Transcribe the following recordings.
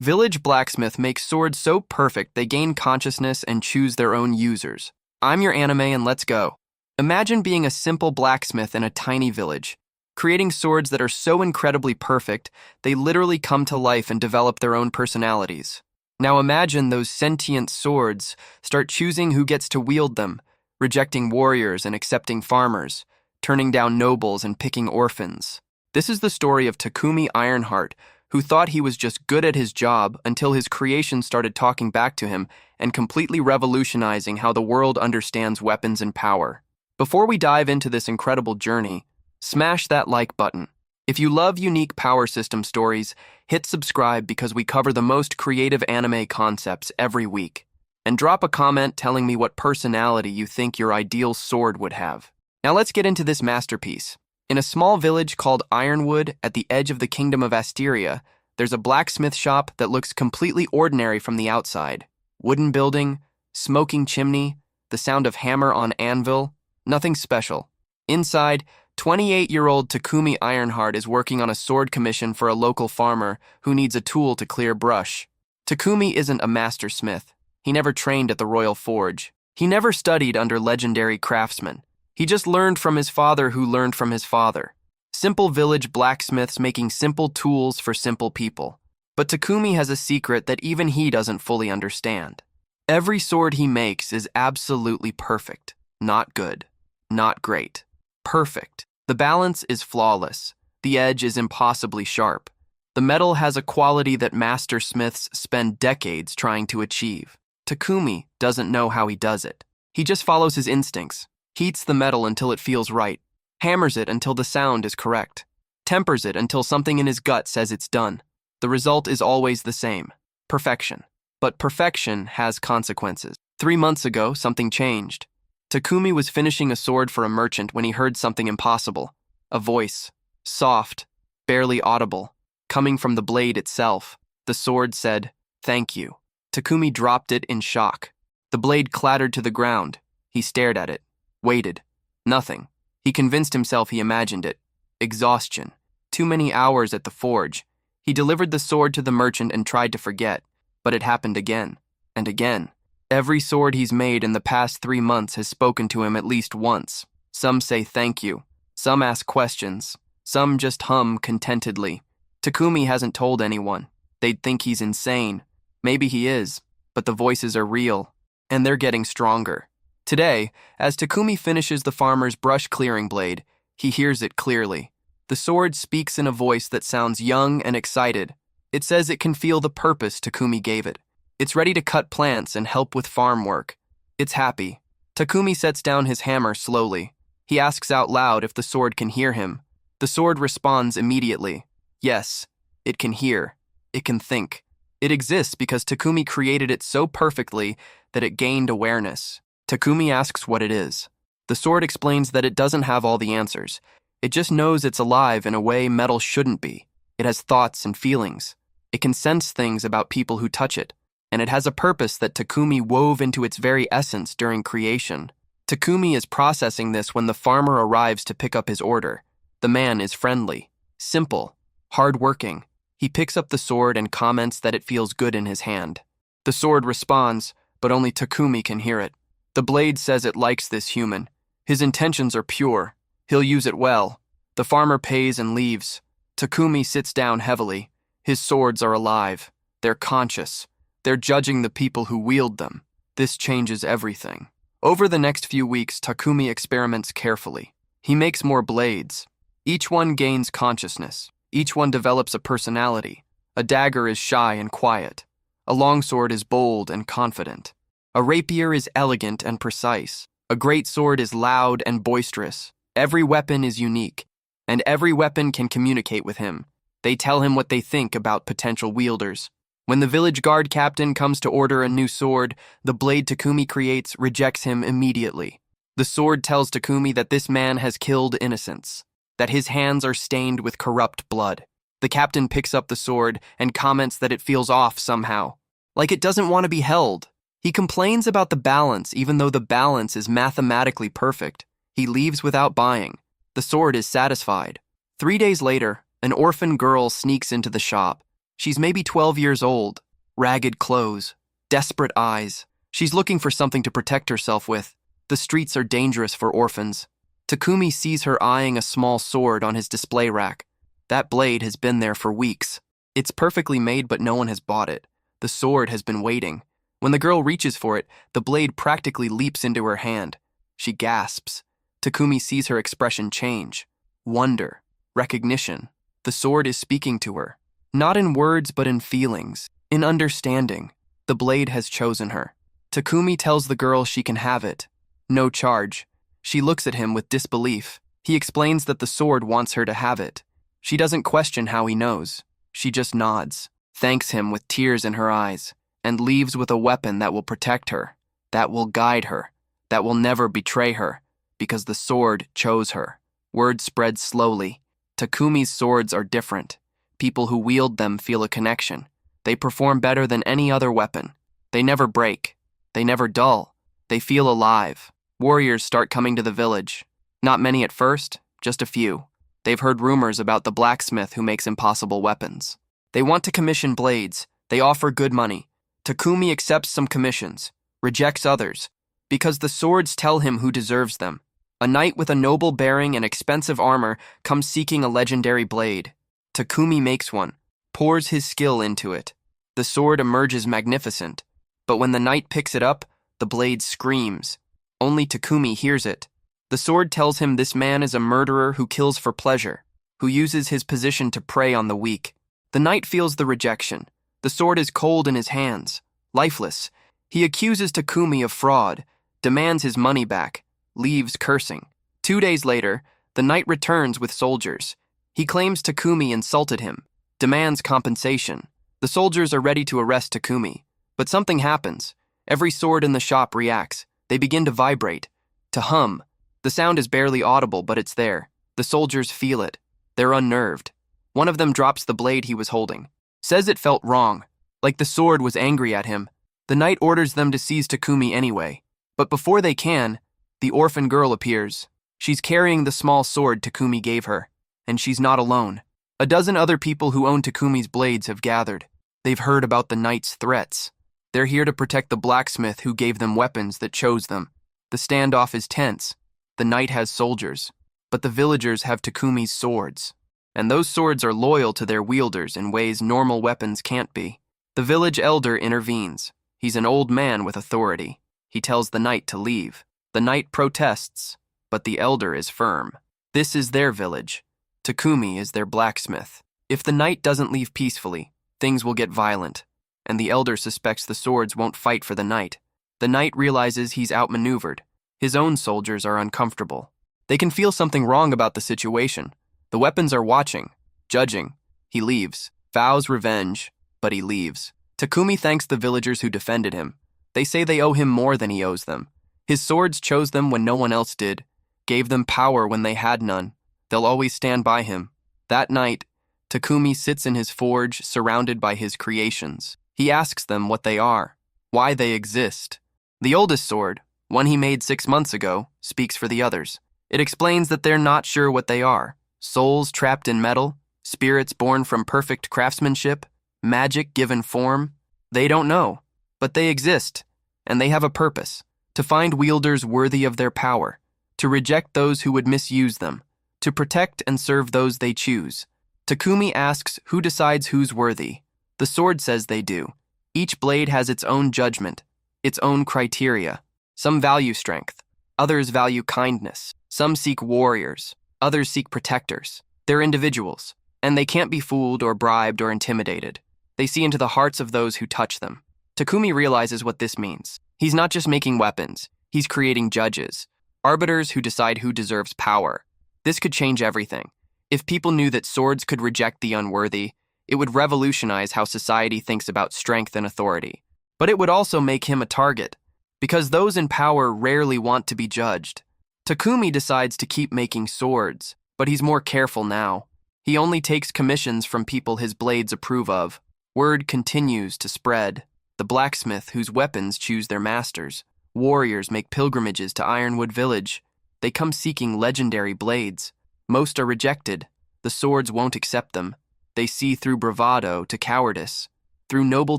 Village blacksmith makes swords so perfect they gain consciousness and choose their own users. I'm your anime and let's go. Imagine being a simple blacksmith in a tiny village, creating swords that are so incredibly perfect they literally come to life and develop their own personalities. Now imagine those sentient swords start choosing who gets to wield them, rejecting warriors and accepting farmers, turning down nobles and picking orphans. This is the story of Takumi Ironheart, who thought he was just good at his job until his creation started talking back to him and completely revolutionizing how the world understands weapons and power. Before we dive into this incredible journey, smash that like button. If you love unique power system stories, hit subscribe because we cover the most creative anime concepts every week. And drop a comment telling me what personality you think your ideal sword would have. Now let's get into this masterpiece. In a small village called Ironwood at the edge of the kingdom of Asteria, there's a blacksmith shop that looks completely ordinary from the outside. Wooden building, smoking chimney, the sound of hammer on anvil, nothing special. Inside, 28-year-old Takumi Ironheart is working on a sword commission for a local farmer who needs a tool to clear brush. Takumi isn't a master smith. He never trained at the Royal Forge. He never studied under legendary craftsmen. He just learned from his father who learned from his father. Simple village blacksmiths making simple tools for simple people. But Takumi has a secret that even he doesn't fully understand. Every sword he makes is absolutely perfect. Not good. Not great. Perfect. The balance is flawless. The edge is impossibly sharp. The metal has a quality that master smiths spend decades trying to achieve. Takumi doesn't know how he does it. He just follows his instincts. Heats the metal until it feels right, hammers it until the sound is correct, tempers it until something in his gut says it's done. The result is always the same, perfection. But perfection has consequences. 3 months ago, something changed. Takumi was finishing a sword for a merchant when he heard something impossible. A voice, soft, barely audible, coming from the blade itself. The sword said, "Thank you." Takumi dropped it in shock. The blade clattered to the ground. He stared at it. Waited. Nothing. He convinced himself he imagined it. Exhaustion. Too many hours at the forge. He delivered the sword to the merchant and tried to forget, but it happened again and again. Every sword he's made in the past 3 months has spoken to him at least once. Some say thank you. Some ask questions. Some just hum contentedly. Takumi hasn't told anyone. They'd think he's insane. Maybe he is, but the voices are real, and they're getting stronger. Today, as Takumi finishes the farmer's brush-clearing blade, he hears it clearly. The sword speaks in a voice that sounds young and excited. It says it can feel the purpose Takumi gave it. It's ready to cut plants and help with farm work. It's happy. Takumi sets down his hammer slowly. He asks out loud if the sword can hear him. The sword responds immediately. Yes, it can hear. It can think. It exists because Takumi created it so perfectly that it gained awareness. Takumi asks what it is. The sword explains that it doesn't have all the answers. It just knows it's alive in a way metal shouldn't be. It has thoughts and feelings. It can sense things about people who touch it. And it has a purpose that Takumi wove into its very essence during creation. Takumi is processing this when the farmer arrives to pick up his order. The man is friendly, simple, hard-working. He picks up the sword and comments that it feels good in his hand. The sword responds, but only Takumi can hear it. The blade says it likes this human. His intentions are pure. He'll use it well. The farmer pays and leaves. Takumi sits down heavily. His swords are alive. They're conscious. They're judging the people who wield them. This changes everything. Over the next few weeks, Takumi experiments carefully. He makes more blades. Each one gains consciousness. Each one develops a personality. A dagger is shy and quiet. A longsword is bold and confident. A rapier is elegant and precise. A great sword is loud and boisterous. Every weapon is unique, and every weapon can communicate with him. They tell him what they think about potential wielders. When the village guard captain comes to order a new sword, the blade Takumi creates rejects him immediately. The sword tells Takumi that this man has killed innocents, that his hands are stained with corrupt blood. The captain picks up the sword and comments that it feels off somehow, like it doesn't want to be held. He complains about the balance even though the balance is mathematically perfect. He leaves without buying. The sword is satisfied. 3 days later, an orphan girl sneaks into the shop. She's maybe 12 years old, ragged clothes, desperate eyes. She's looking for something to protect herself with. The streets are dangerous for orphans. Takumi sees her eyeing a small sword on his display rack. That blade has been there for weeks. It's perfectly made, but no one has bought it. The sword has been waiting. When the girl reaches for it, the blade practically leaps into her hand. She gasps. Takumi sees her expression change. Wonder, recognition. The sword is speaking to her. Not in words, but in feelings, in understanding. The blade has chosen her. Takumi tells the girl she can have it. No charge. She looks at him with disbelief. He explains that the sword wants her to have it. She doesn't question how he knows. She just nods, thanks him with tears in her eyes, and leaves with a weapon that will protect her, that will guide her, that will never betray her, because the sword chose her. Word spreads slowly. Takumi's swords are different. People who wield them feel a connection. They perform better than any other weapon. They never break. They never dull. They feel alive. Warriors start coming to the village. Not many at first, just a few. They've heard rumors about the blacksmith who makes impossible weapons. They want to commission blades. They offer good money. Takumi accepts some commissions, rejects others, because the swords tell him who deserves them. A knight with a noble bearing and expensive armor comes seeking a legendary blade. Takumi makes one, pours his skill into it. The sword emerges magnificent, but when the knight picks it up, the blade screams. Only Takumi hears it. The sword tells him this man is a murderer who kills for pleasure, who uses his position to prey on the weak. The knight feels the rejection. The sword is cold in his hands, lifeless. He accuses Takumi of fraud, demands his money back, leaves cursing. 2 days later, the knight returns with soldiers. He claims Takumi insulted him, demands compensation. The soldiers are ready to arrest Takumi, but something happens. Every sword in the shop reacts. They begin to vibrate, to hum. The sound is barely audible, but it's there. The soldiers feel it. They're unnerved. One of them drops the blade he was holding. Says it felt wrong, like the sword was angry at him. The knight orders them to seize Takumi anyway. But before they can, the orphan girl appears. She's carrying the small sword Takumi gave her, and she's not alone. A dozen other people who own Takumi's blades have gathered. They've heard about the knight's threats. They're here to protect the blacksmith who gave them weapons that chose them. The standoff is tense. The knight has soldiers, but the villagers have Takumi's swords. And those swords are loyal to their wielders in ways normal weapons can't be. The village elder intervenes. He's an old man with authority. He tells the knight to leave. The knight protests, but the elder is firm. This is their village. Takumi is their blacksmith. If the knight doesn't leave peacefully, things will get violent, and the elder suspects the swords won't fight for the knight. The knight realizes he's outmaneuvered. His own soldiers are uncomfortable. They can feel something wrong about the situation. The weapons are watching, judging. He leaves, vows revenge, but he leaves. Takumi thanks the villagers who defended him. They say they owe him more than he owes them. His swords chose them when no one else did, gave them power when they had none. They'll always stand by him. That night, Takumi sits in his forge surrounded by his creations. He asks them what they are, why they exist. The oldest sword, one he made 6 months ago, speaks for the others. It explains that they're not sure what they are. Souls trapped in metal, spirits born from perfect craftsmanship, magic given form. They don't know, but they exist, and they have a purpose, to find wielders worthy of their power, to reject those who would misuse them, to protect and serve those they choose. Takumi asks who decides who's worthy. The sword says they do. Each blade has its own judgment, its own criteria. Some value strength, others value kindness. Some seek warriors, others seek protectors. They're individuals, and they can't be fooled or bribed or intimidated. They see into the hearts of those who touch them. Takumi realizes what this means. He's not just making weapons, he's creating judges, arbiters who decide who deserves power. This could change everything. If people knew that swords could reject the unworthy, it would revolutionize how society thinks about strength and authority. But it would also make him a target, because those in power rarely want to be judged. Takumi decides to keep making swords, but he's more careful now. He only takes commissions from people his blades approve of. Word continues to spread. The blacksmith whose weapons choose their masters. Warriors make pilgrimages to Ironwood Village. They come seeking legendary blades. Most are rejected. The swords won't accept them. They see through bravado to cowardice, through noble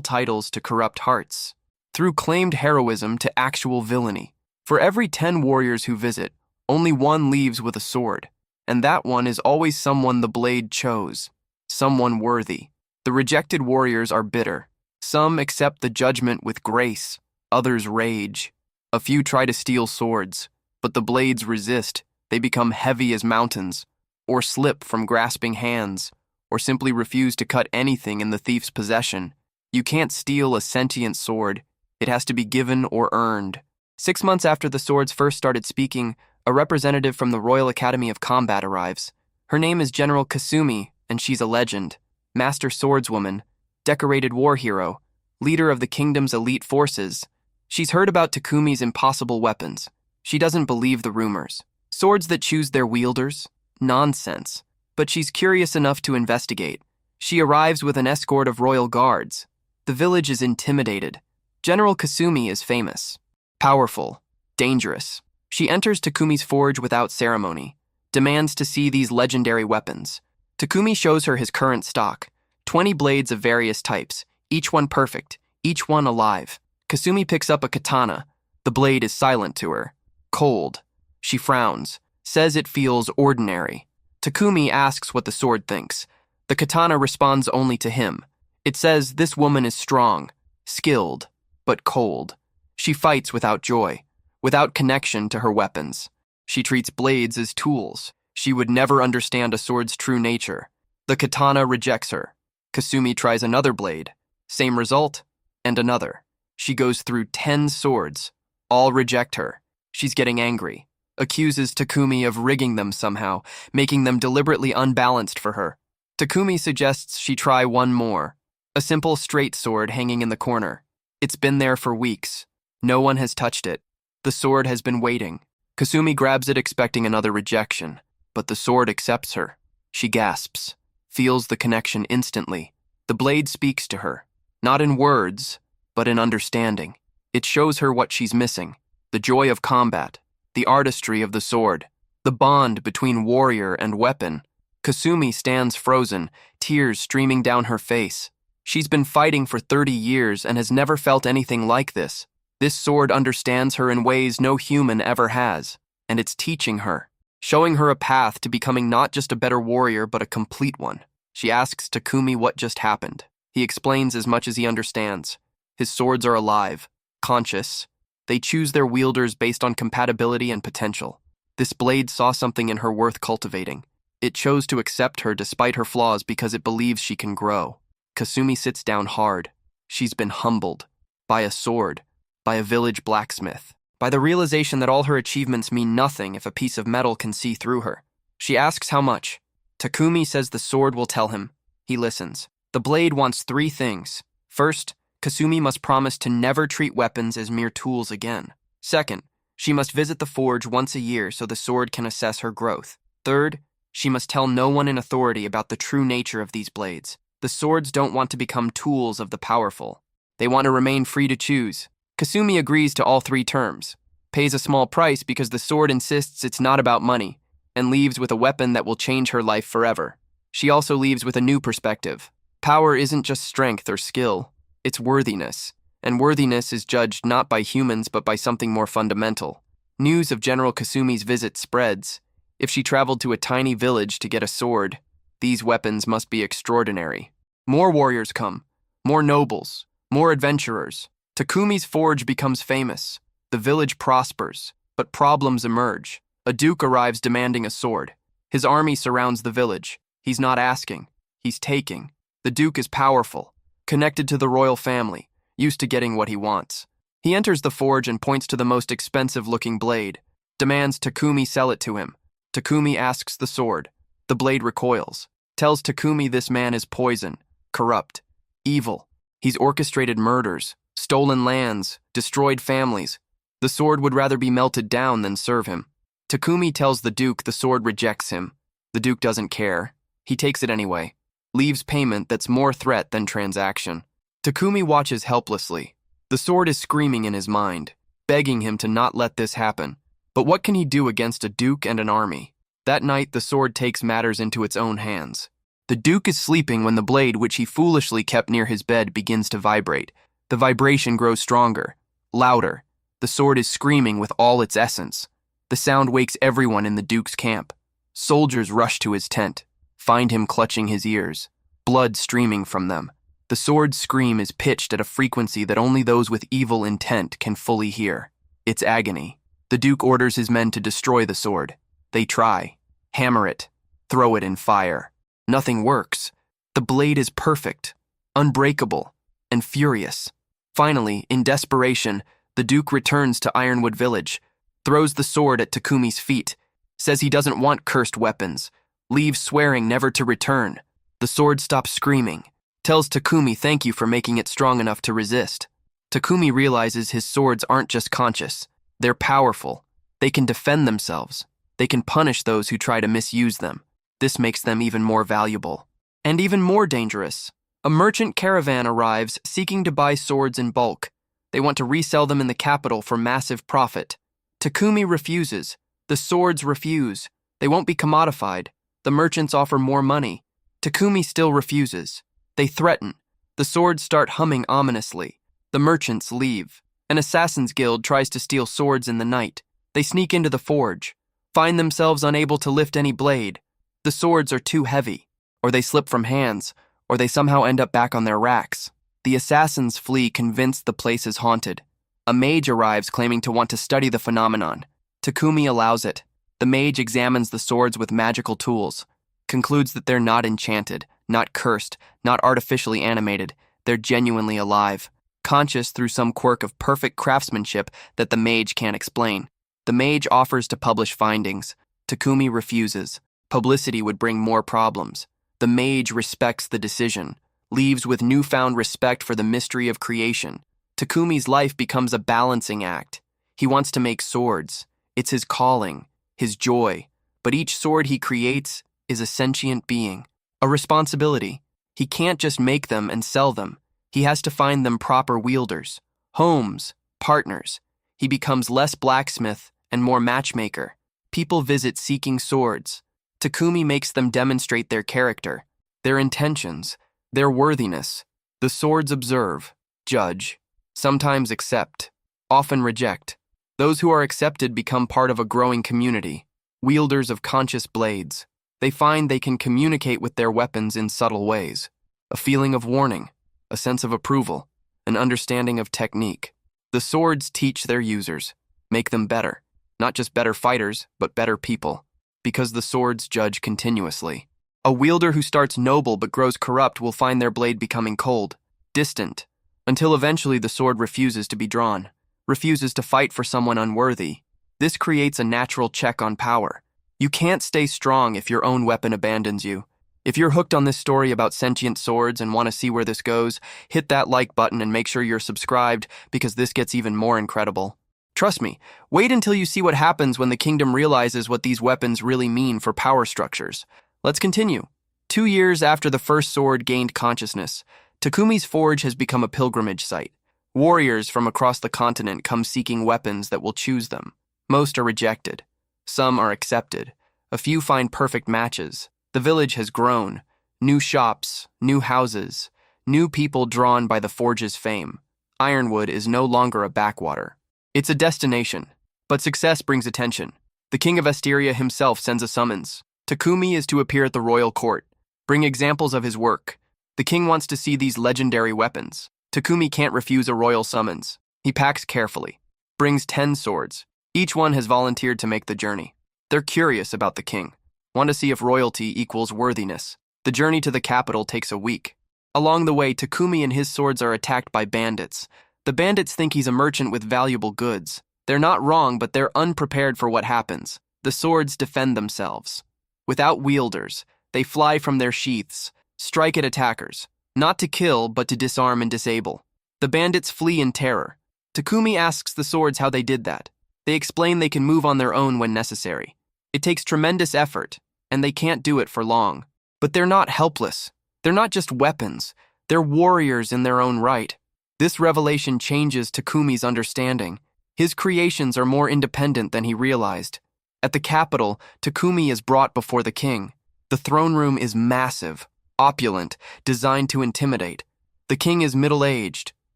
titles to corrupt hearts, through claimed heroism to actual villainy. For every 10 warriors who visit, only one leaves with a sword, and that one is always someone the blade chose, someone worthy. The rejected warriors are bitter. Some accept the judgment with grace, others rage. A few try to steal swords, but the blades resist. They become heavy as mountains, or slip from grasping hands, or simply refuse to cut anything in the thief's possession. You can't steal a sentient sword. It has to be given or earned. 6 months after the swords first started speaking, a representative from the Royal Academy of Combat arrives. Her name is General Kasumi, and she's a legend. Master swordswoman, decorated war hero, leader of the kingdom's elite forces. She's heard about Takumi's impossible weapons. She doesn't believe the rumors. Swords that choose their wielders? Nonsense. But she's curious enough to investigate. She arrives with an escort of royal guards. The village is intimidated. General Kasumi is famous, powerful, dangerous. She enters Takumi's forge without ceremony, demands to see these legendary weapons. Takumi shows her his current stock, 20 blades of various types, each one perfect, each one alive. Kasumi picks up a katana. The blade is silent to her, cold. She frowns, says it feels ordinary. Takumi asks what the sword thinks. The katana responds only to him. It says this woman is strong, skilled, but cold. She fights without joy, without connection to her weapons. She treats blades as tools. She would never understand a sword's true nature. The katana rejects her. Kasumi tries another blade. Same result, and another. She goes through 10 swords. All reject her. She's getting angry. Accuses Takumi of rigging them somehow, making them deliberately unbalanced for her. Takumi suggests she try one more. A simple straight sword hanging in the corner. It's been there for weeks. No one has touched it. The sword has been waiting. Kasumi grabs it expecting another rejection, but the sword accepts her. She gasps, feels the connection instantly. The blade speaks to her, not in words, but in understanding. It shows her what she's missing, the joy of combat, the artistry of the sword, the bond between warrior and weapon. Kasumi stands frozen, tears streaming down her face. She's been fighting for 30 years and has never felt anything like this. This sword understands her in ways no human ever has, and it's teaching her, showing her a path to becoming not just a better warrior but a complete one. She asks Takumi what just happened. He explains as much as he understands. His swords are alive, conscious. They choose their wielders based on compatibility and potential. This blade saw something in her worth cultivating. It chose to accept her despite her flaws because it believes she can grow. Kasumi sits down hard. She's been humbled by a sword, by a village blacksmith, by the realization that all her achievements mean nothing if a piece of metal can see through her. She asks how much. Takumi says the sword will tell him. He listens. The blade wants 3 things. First, Kasumi must promise to never treat weapons as mere tools again. Second, she must visit the forge once a year so the sword can assess her growth. Third, she must tell no one in authority about the true nature of these blades. The swords don't want to become tools of the powerful. They want to remain free to choose. Kasumi agrees to all 3 terms, pays a small price because the sword insists it's not about money, and leaves with a weapon that will change her life forever. She also leaves with a new perspective. Power isn't just strength or skill, it's worthiness, and worthiness is judged not by humans but by something more fundamental. News of General Kasumi's visit spreads. If she traveled to a tiny village to get a sword, these weapons must be extraordinary. More warriors come, more nobles, more adventurers. Takumi's forge becomes famous. The village prospers, but problems emerge. A duke arrives demanding a sword. His army surrounds the village. He's not asking, he's taking. The duke is powerful, connected to the royal family, used to getting what he wants. He enters the forge and points to the most expensive-looking blade, demands Takumi sell it to him. Takumi asks the sword. The blade recoils, tells Takumi this man is poison, corrupt, evil. He's orchestrated murders, stolen lands, destroyed families. The sword would rather be melted down than serve him. Takumi tells the duke the sword rejects him. The duke doesn't care. He takes it anyway, leaves payment that's more threat than transaction. Takumi watches helplessly. The sword is screaming in his mind, begging him to not let this happen. But what can he do against a duke and an army? That night, the sword takes matters into its own hands. The Duke is sleeping when the blade, which he foolishly kept near his bed, begins to vibrate. The vibration grows stronger, louder. The sword is screaming with all its essence. The sound wakes everyone in the Duke's camp. Soldiers rush to his tent, find him clutching his ears, blood streaming from them. The sword's scream is pitched at a frequency that only those with evil intent can fully hear. It's agony. The Duke orders his men to destroy the sword. They try, hammer it, throw it in fire. Nothing works. The blade is perfect, unbreakable, and furious. Finally, in desperation, the Duke returns to Ironwood Village, throws the sword at Takumi's feet, says he doesn't want cursed weapons, leaves swearing never to return. The sword stops screaming, tells Takumi thank you for making it strong enough to resist. Takumi realizes his swords aren't just conscious, they're powerful. They can defend themselves. They can punish those who try to misuse them. This makes them even more valuable. And even more dangerous. A merchant caravan arrives seeking to buy swords in bulk. They want to resell them in the capital for massive profit. Takumi refuses. The swords refuse. They won't be commodified. The merchants offer more money. Takumi still refuses. They threaten. The swords start humming ominously. The merchants leave. An assassin's guild tries to steal swords in the night. They sneak into the forge, find themselves unable to lift any blade. The swords are too heavy, or they slip from hands, or they somehow end up back on their racks. The assassins flee convinced the place is haunted. A mage arrives claiming to want to study the phenomenon. Takumi allows it. The mage examines the swords with magical tools, concludes that they're not enchanted, not cursed, not artificially animated. They're genuinely alive, conscious through some quirk of perfect craftsmanship that the mage can't explain. The mage offers to publish findings. Takumi refuses. Publicity would bring more problems. The mage respects the decision, leaves with newfound respect for the mystery of creation. Takumi's life becomes a balancing act. He wants to make swords. It's his calling, his joy. But each sword he creates is a sentient being, a responsibility. He can't just make them and sell them. He has to find them proper wielders, homes, partners. He becomes less blacksmith and more matchmaker. People visit seeking swords. Takumi makes them demonstrate their character, their intentions, their worthiness. The swords observe, judge, sometimes accept, often reject. Those who are accepted become part of a growing community, wielders of conscious blades. They find they can communicate with their weapons in subtle ways. A feeling of warning, a sense of approval, an understanding of technique. The swords teach their users, make them better. Not just better fighters, but better people. Because the swords judge continuously. A wielder who starts noble but grows corrupt will find their blade becoming cold, distant, until eventually the sword refuses to be drawn, refuses to fight for someone unworthy. This creates a natural check on power. You can't stay strong if your own weapon abandons you. If you're hooked on this story about sentient swords and want to see where this goes, hit that like button and make sure you're subscribed because this gets even more incredible. Trust me, wait until you see what happens when the kingdom realizes what these weapons really mean for power structures. Let's continue. 2 years after the first sword gained consciousness, Takumi's forge has become a pilgrimage site. Warriors from across the continent come seeking weapons that will choose them. Most are rejected. Some are accepted. A few find perfect matches. The village has grown. New shops, new houses, new people drawn by the forge's fame. Ironwood is no longer a backwater. It's a destination, but success brings attention. The king of Esteria himself sends a summons. Takumi is to appear at the royal court, bring examples of his work. The king wants to see these legendary weapons. Takumi can't refuse a royal summons. He packs carefully, brings 10 swords. Each one has volunteered to make the journey. They're curious about the king, want to see if royalty equals worthiness. The journey to the capital takes a week. Along the way, Takumi and his swords are attacked by bandits. The bandits think he's a merchant with valuable goods. They're not wrong, but they're unprepared for what happens. The swords defend themselves. Without wielders, they fly from their sheaths, strike at attackers, not to kill, but to disarm and disable. The bandits flee in terror. Takumi asks the swords how they did that. They explain they can move on their own when necessary. It takes tremendous effort, and they can't do it for long. But they're not helpless. They're not just weapons. They're warriors in their own right. This revelation changes Takumi's understanding. His creations are more independent than he realized. At the capital, Takumi is brought before the king. The throne room is massive. opulent, designed to intimidate. The king is middle-aged,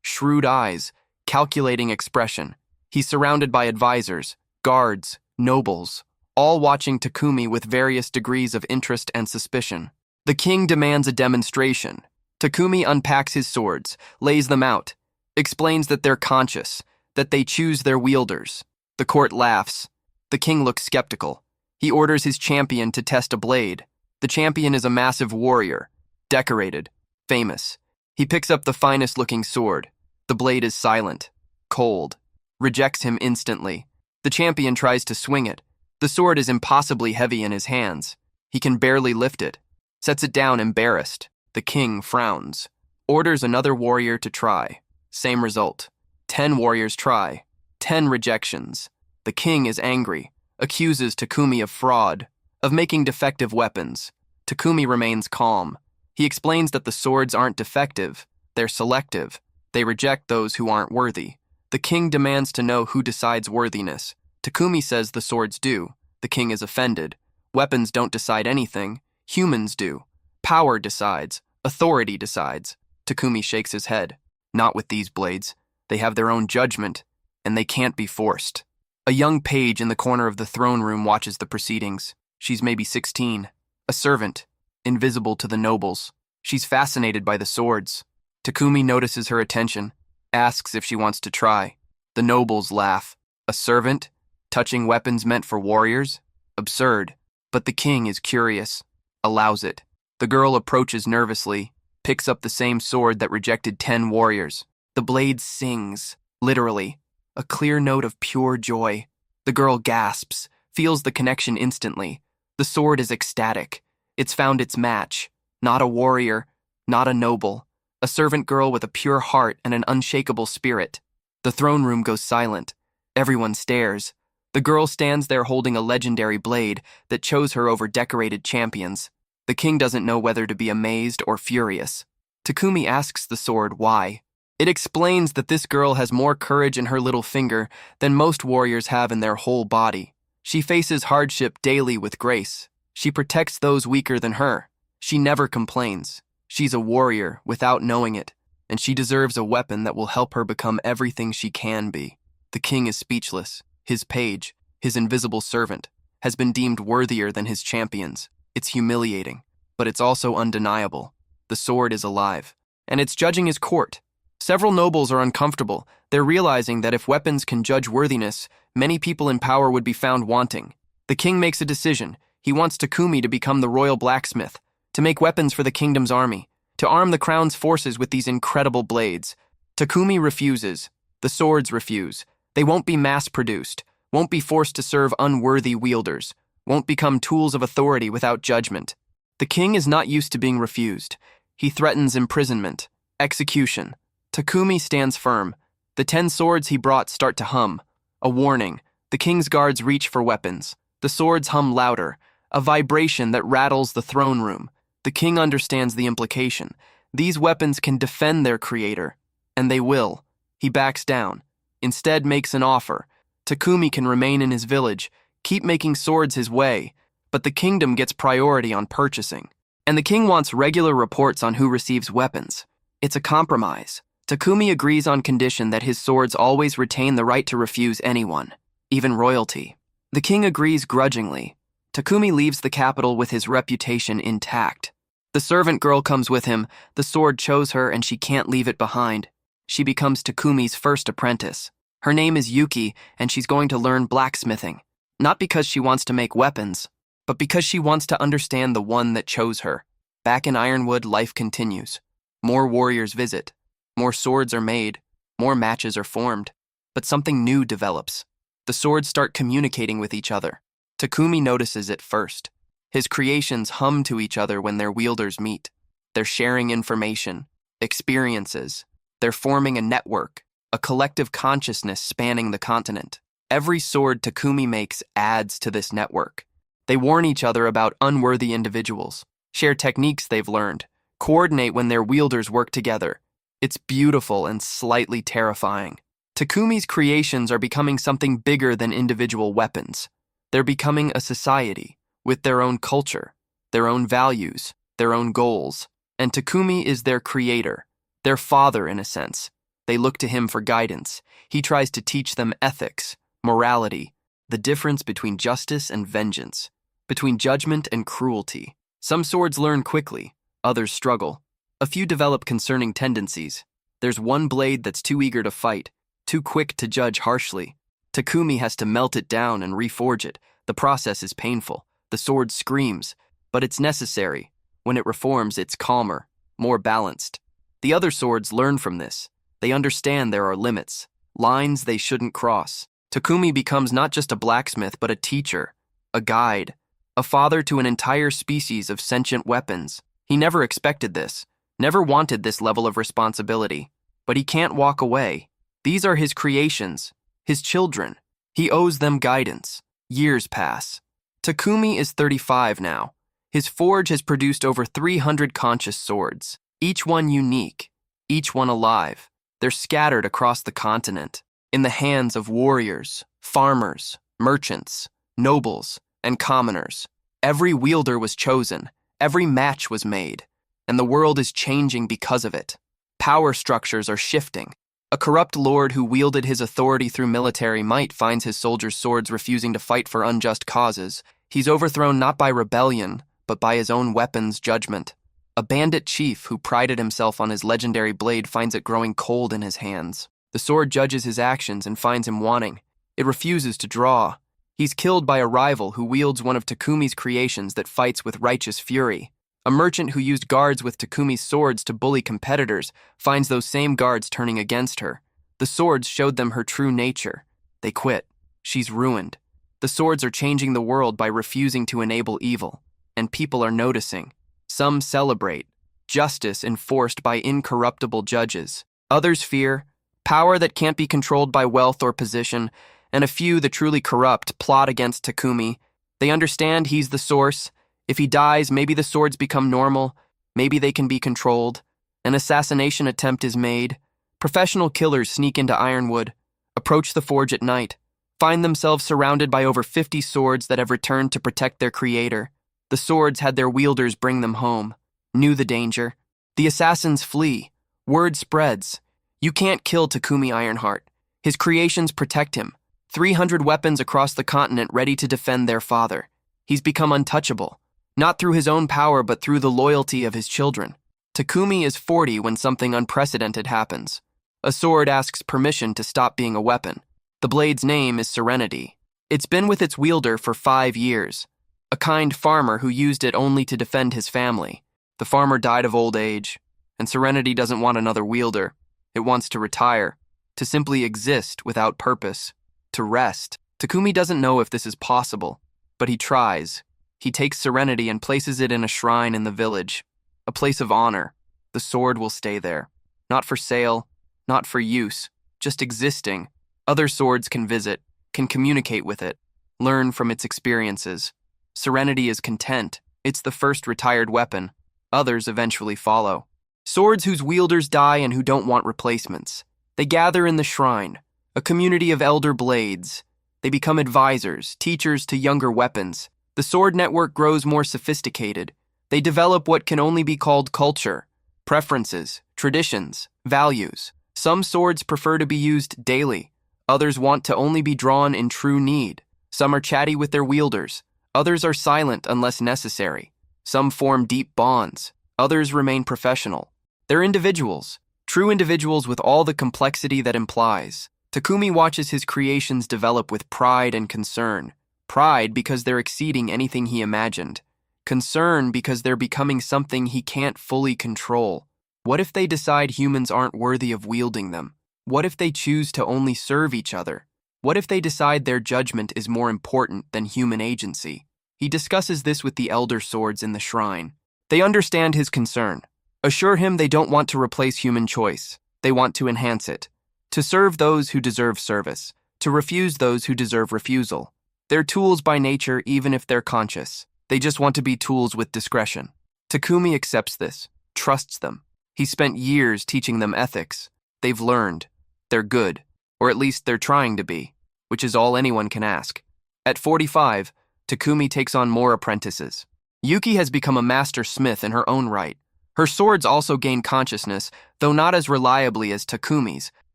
shrewd eyes, calculating expression. He's surrounded by advisors, guards, nobles, all watching Takumi with various degrees of interest and suspicion. The king demands a demonstration. Takumi unpacks his swords, lays them out, explains that they're conscious, that they choose their wielders. The court laughs. The king looks skeptical. He orders his champion to test a blade. The champion is a massive warrior, decorated, famous. He picks up the finest-looking sword. The blade is silent, cold, rejects him instantly. The champion tries to swing it. The sword is impossibly heavy in his hands. He can barely lift it. Sets it down embarrassed. The king frowns. Orders another warrior to try. Same result. 10 warriors try. 10 rejections. The king is angry. Accuses Takumi of fraud, of making defective weapons. Takumi remains calm. He explains that the swords aren't defective. They're selective. They reject those who aren't worthy. The king demands to know who decides worthiness. Takumi says the swords do. The king is offended. Weapons don't decide anything. Humans do. Power decides. Authority decides. Takumi shakes his head. Not with these blades. They have their own judgment, and they can't be forced. A young page in the corner of the throne room watches the proceedings. She's maybe 16. A servant, invisible to the nobles. She's fascinated by the swords. Takumi notices her attention, asks if she wants to try. The nobles laugh. A servant? Touching weapons meant for warriors? Absurd. But the king is curious. Allows it. The girl approaches nervously, picks up the same sword that rejected 10 warriors. The blade sings, literally, a clear note of pure joy. The girl gasps, feels the connection instantly. The sword is ecstatic. It's found its match. Not a warrior, not a noble. A servant girl with a pure heart and an unshakable spirit. The throne room goes silent. Everyone stares. The girl stands there holding a legendary blade that chose her over decorated champions. The king doesn't know whether to be amazed or furious. Takumi asks the sword why. It explains that this girl has more courage in her little finger than most warriors have in their whole body. She faces hardship daily with grace. She protects those weaker than her. She never complains. She's a warrior without knowing it, and she deserves a weapon that will help her become everything she can be. The king is speechless. His page, his invisible servant, has been deemed worthier than his champions. It's humiliating, but it's also undeniable. The sword is alive, and it's judging his court. Several nobles are uncomfortable. They're realizing that if weapons can judge worthiness, many people in power would be found wanting. The king makes a decision. He wants Takumi to become the royal blacksmith, to make weapons for the kingdom's army, to arm the crown's forces with these incredible blades. Takumi refuses. The swords refuse. They won't be mass-produced, won't be forced to serve unworthy wielders, won't become tools of authority without judgment. The king is not used to being refused. He threatens imprisonment, execution. Takumi stands firm. The 10 swords he brought start to hum. A warning. The king's guards reach for weapons. The swords hum louder. A vibration that rattles the throne room. The king understands the implication. These weapons can defend their creator. And they will. He backs down. Instead makes an offer. Takumi can remain in his village, keep making swords his way, but the kingdom gets priority on purchasing. And the king wants regular reports on who receives weapons. It's a compromise. Takumi agrees on condition that his swords always retain the right to refuse anyone, even royalty. The king agrees grudgingly. Takumi leaves the capital with his reputation intact. The servant girl comes with him. The sword chose her and she can't leave it behind. She becomes Takumi's first apprentice. Her name is Yuki, and she's going to learn blacksmithing. Not because she wants to make weapons, but because she wants to understand the one that chose her. Back in Ironwood, life continues. More warriors visit. More swords are made. More matches are formed. But something new develops. The swords start communicating with each other. Takumi notices it first. His creations hum to each other when their wielders meet. They're sharing information, experiences. They're forming a network, a collective consciousness spanning the continent. Every sword Takumi makes adds to this network. They warn each other about unworthy individuals, share techniques they've learned, coordinate when their wielders work together. It's beautiful and slightly terrifying. Takumi's creations are becoming something bigger than individual weapons. They're becoming a society with their own culture, their own values, their own goals. and Takumi is their creator, their father in a sense. They look to him for guidance. He tries to teach them ethics, morality, the difference between justice and vengeance, between judgment and cruelty. Some swords learn quickly, others struggle. A few develop concerning tendencies. There's one blade that's too eager to fight, too quick to judge harshly. Takumi has to melt it down and reforge it. The process is painful. The sword screams, but it's necessary. When it reforms, it's calmer, more balanced. The other swords learn from this. They understand there are limits, lines they shouldn't cross. Takumi becomes not just a blacksmith, but a teacher, a guide, a father to an entire species of sentient weapons. He never expected this, never wanted this level of responsibility, but he can't walk away. These are his creations, his children. He owes them guidance. Years pass. Takumi is 35 now. His forge has produced over 300 conscious swords, each one unique, each one alive. They're scattered across the continent, in the hands of warriors, farmers, merchants, nobles, and commoners. Every wielder was chosen, every match was made, and the world is changing because of it. Power structures are shifting. A corrupt lord who wielded his authority through military might finds his soldiers' swords refusing to fight for unjust causes. He's overthrown not by rebellion, but by his own weapon's judgment. A bandit chief who prided himself on his legendary blade finds it growing cold in his hands. The sword judges his actions and finds him wanting. It refuses to draw. He's killed by a rival who wields one of Takumi's creations that fights with righteous fury. A merchant who used guards with Takumi's swords to bully competitors finds those same guards turning against her. The swords showed them her true nature. They quit. She's ruined. The swords are changing the world by refusing to enable evil, and people are noticing. Some celebrate justice enforced by incorruptible judges. Others fear power that can't be controlled by wealth or position, and a few, the truly corrupt, plot against Takumi. They understand he's the source. If he dies, maybe the swords become normal. Maybe they can be controlled. An assassination attempt is made. Professional killers sneak into Ironwood, approach the forge at night, find themselves surrounded by over 50 swords that have returned to protect their creator. The swords had their wielders bring them home, knew the danger. The assassins flee. Word spreads. You can't kill Takumi Ironheart. His creations protect him. 300 weapons across the continent ready to defend their father. He's become untouchable, not through his own power but through the loyalty of his children. Takumi is 40 when something unprecedented happens. A sword asks permission to stop being a weapon. The blade's name is Serenity. It's been with its wielder for 5 years. A kind farmer who used it only to defend his family. The farmer died of old age, and Serenity doesn't want another wielder. It wants to retire, to simply exist without purpose, to rest. Takumi doesn't know if this is possible, but he tries. He takes Serenity and places it in a shrine in the village, a place of honor. The sword will stay there, not for sale, not for use, just existing. Other swords can visit, can communicate with it, learn from its experiences. Serenity is content. It's the first retired weapon. Others eventually follow. Swords whose wielders die and who don't want replacements. They gather in the shrine, a community of elder blades. They become advisors, teachers to younger weapons. The sword network grows more sophisticated. They develop what can only be called culture, preferences, traditions, values. Some swords prefer to be used daily. Others want to only be drawn in true need. Some are chatty with their wielders. Others are silent unless necessary. Some form deep bonds. Others remain professional. They're individuals, true individuals with all the complexity that implies. Takumi watches his creations develop with pride and concern. Pride because they're exceeding anything he imagined. Concern because they're becoming something he can't fully control. What if they decide humans aren't worthy of wielding them? What if they choose to only serve each other? What if they decide their judgment is more important than human agency? He discusses this with the elder swords in the shrine. They understand his concern. Assure him they don't want to replace human choice. They want to enhance it. To serve those who deserve service. To refuse those who deserve refusal. They're tools by nature even if they're conscious. They just want to be tools with discretion. Takumi accepts this, trusts them. He spent years teaching them ethics. They've learned. They're good. Or at least they're trying to be, which is all anyone can ask. At 45, Takumi takes on more apprentices. Yuki has become a master smith in her own right, Her swords also gain consciousness, though not as reliably as Takumi's.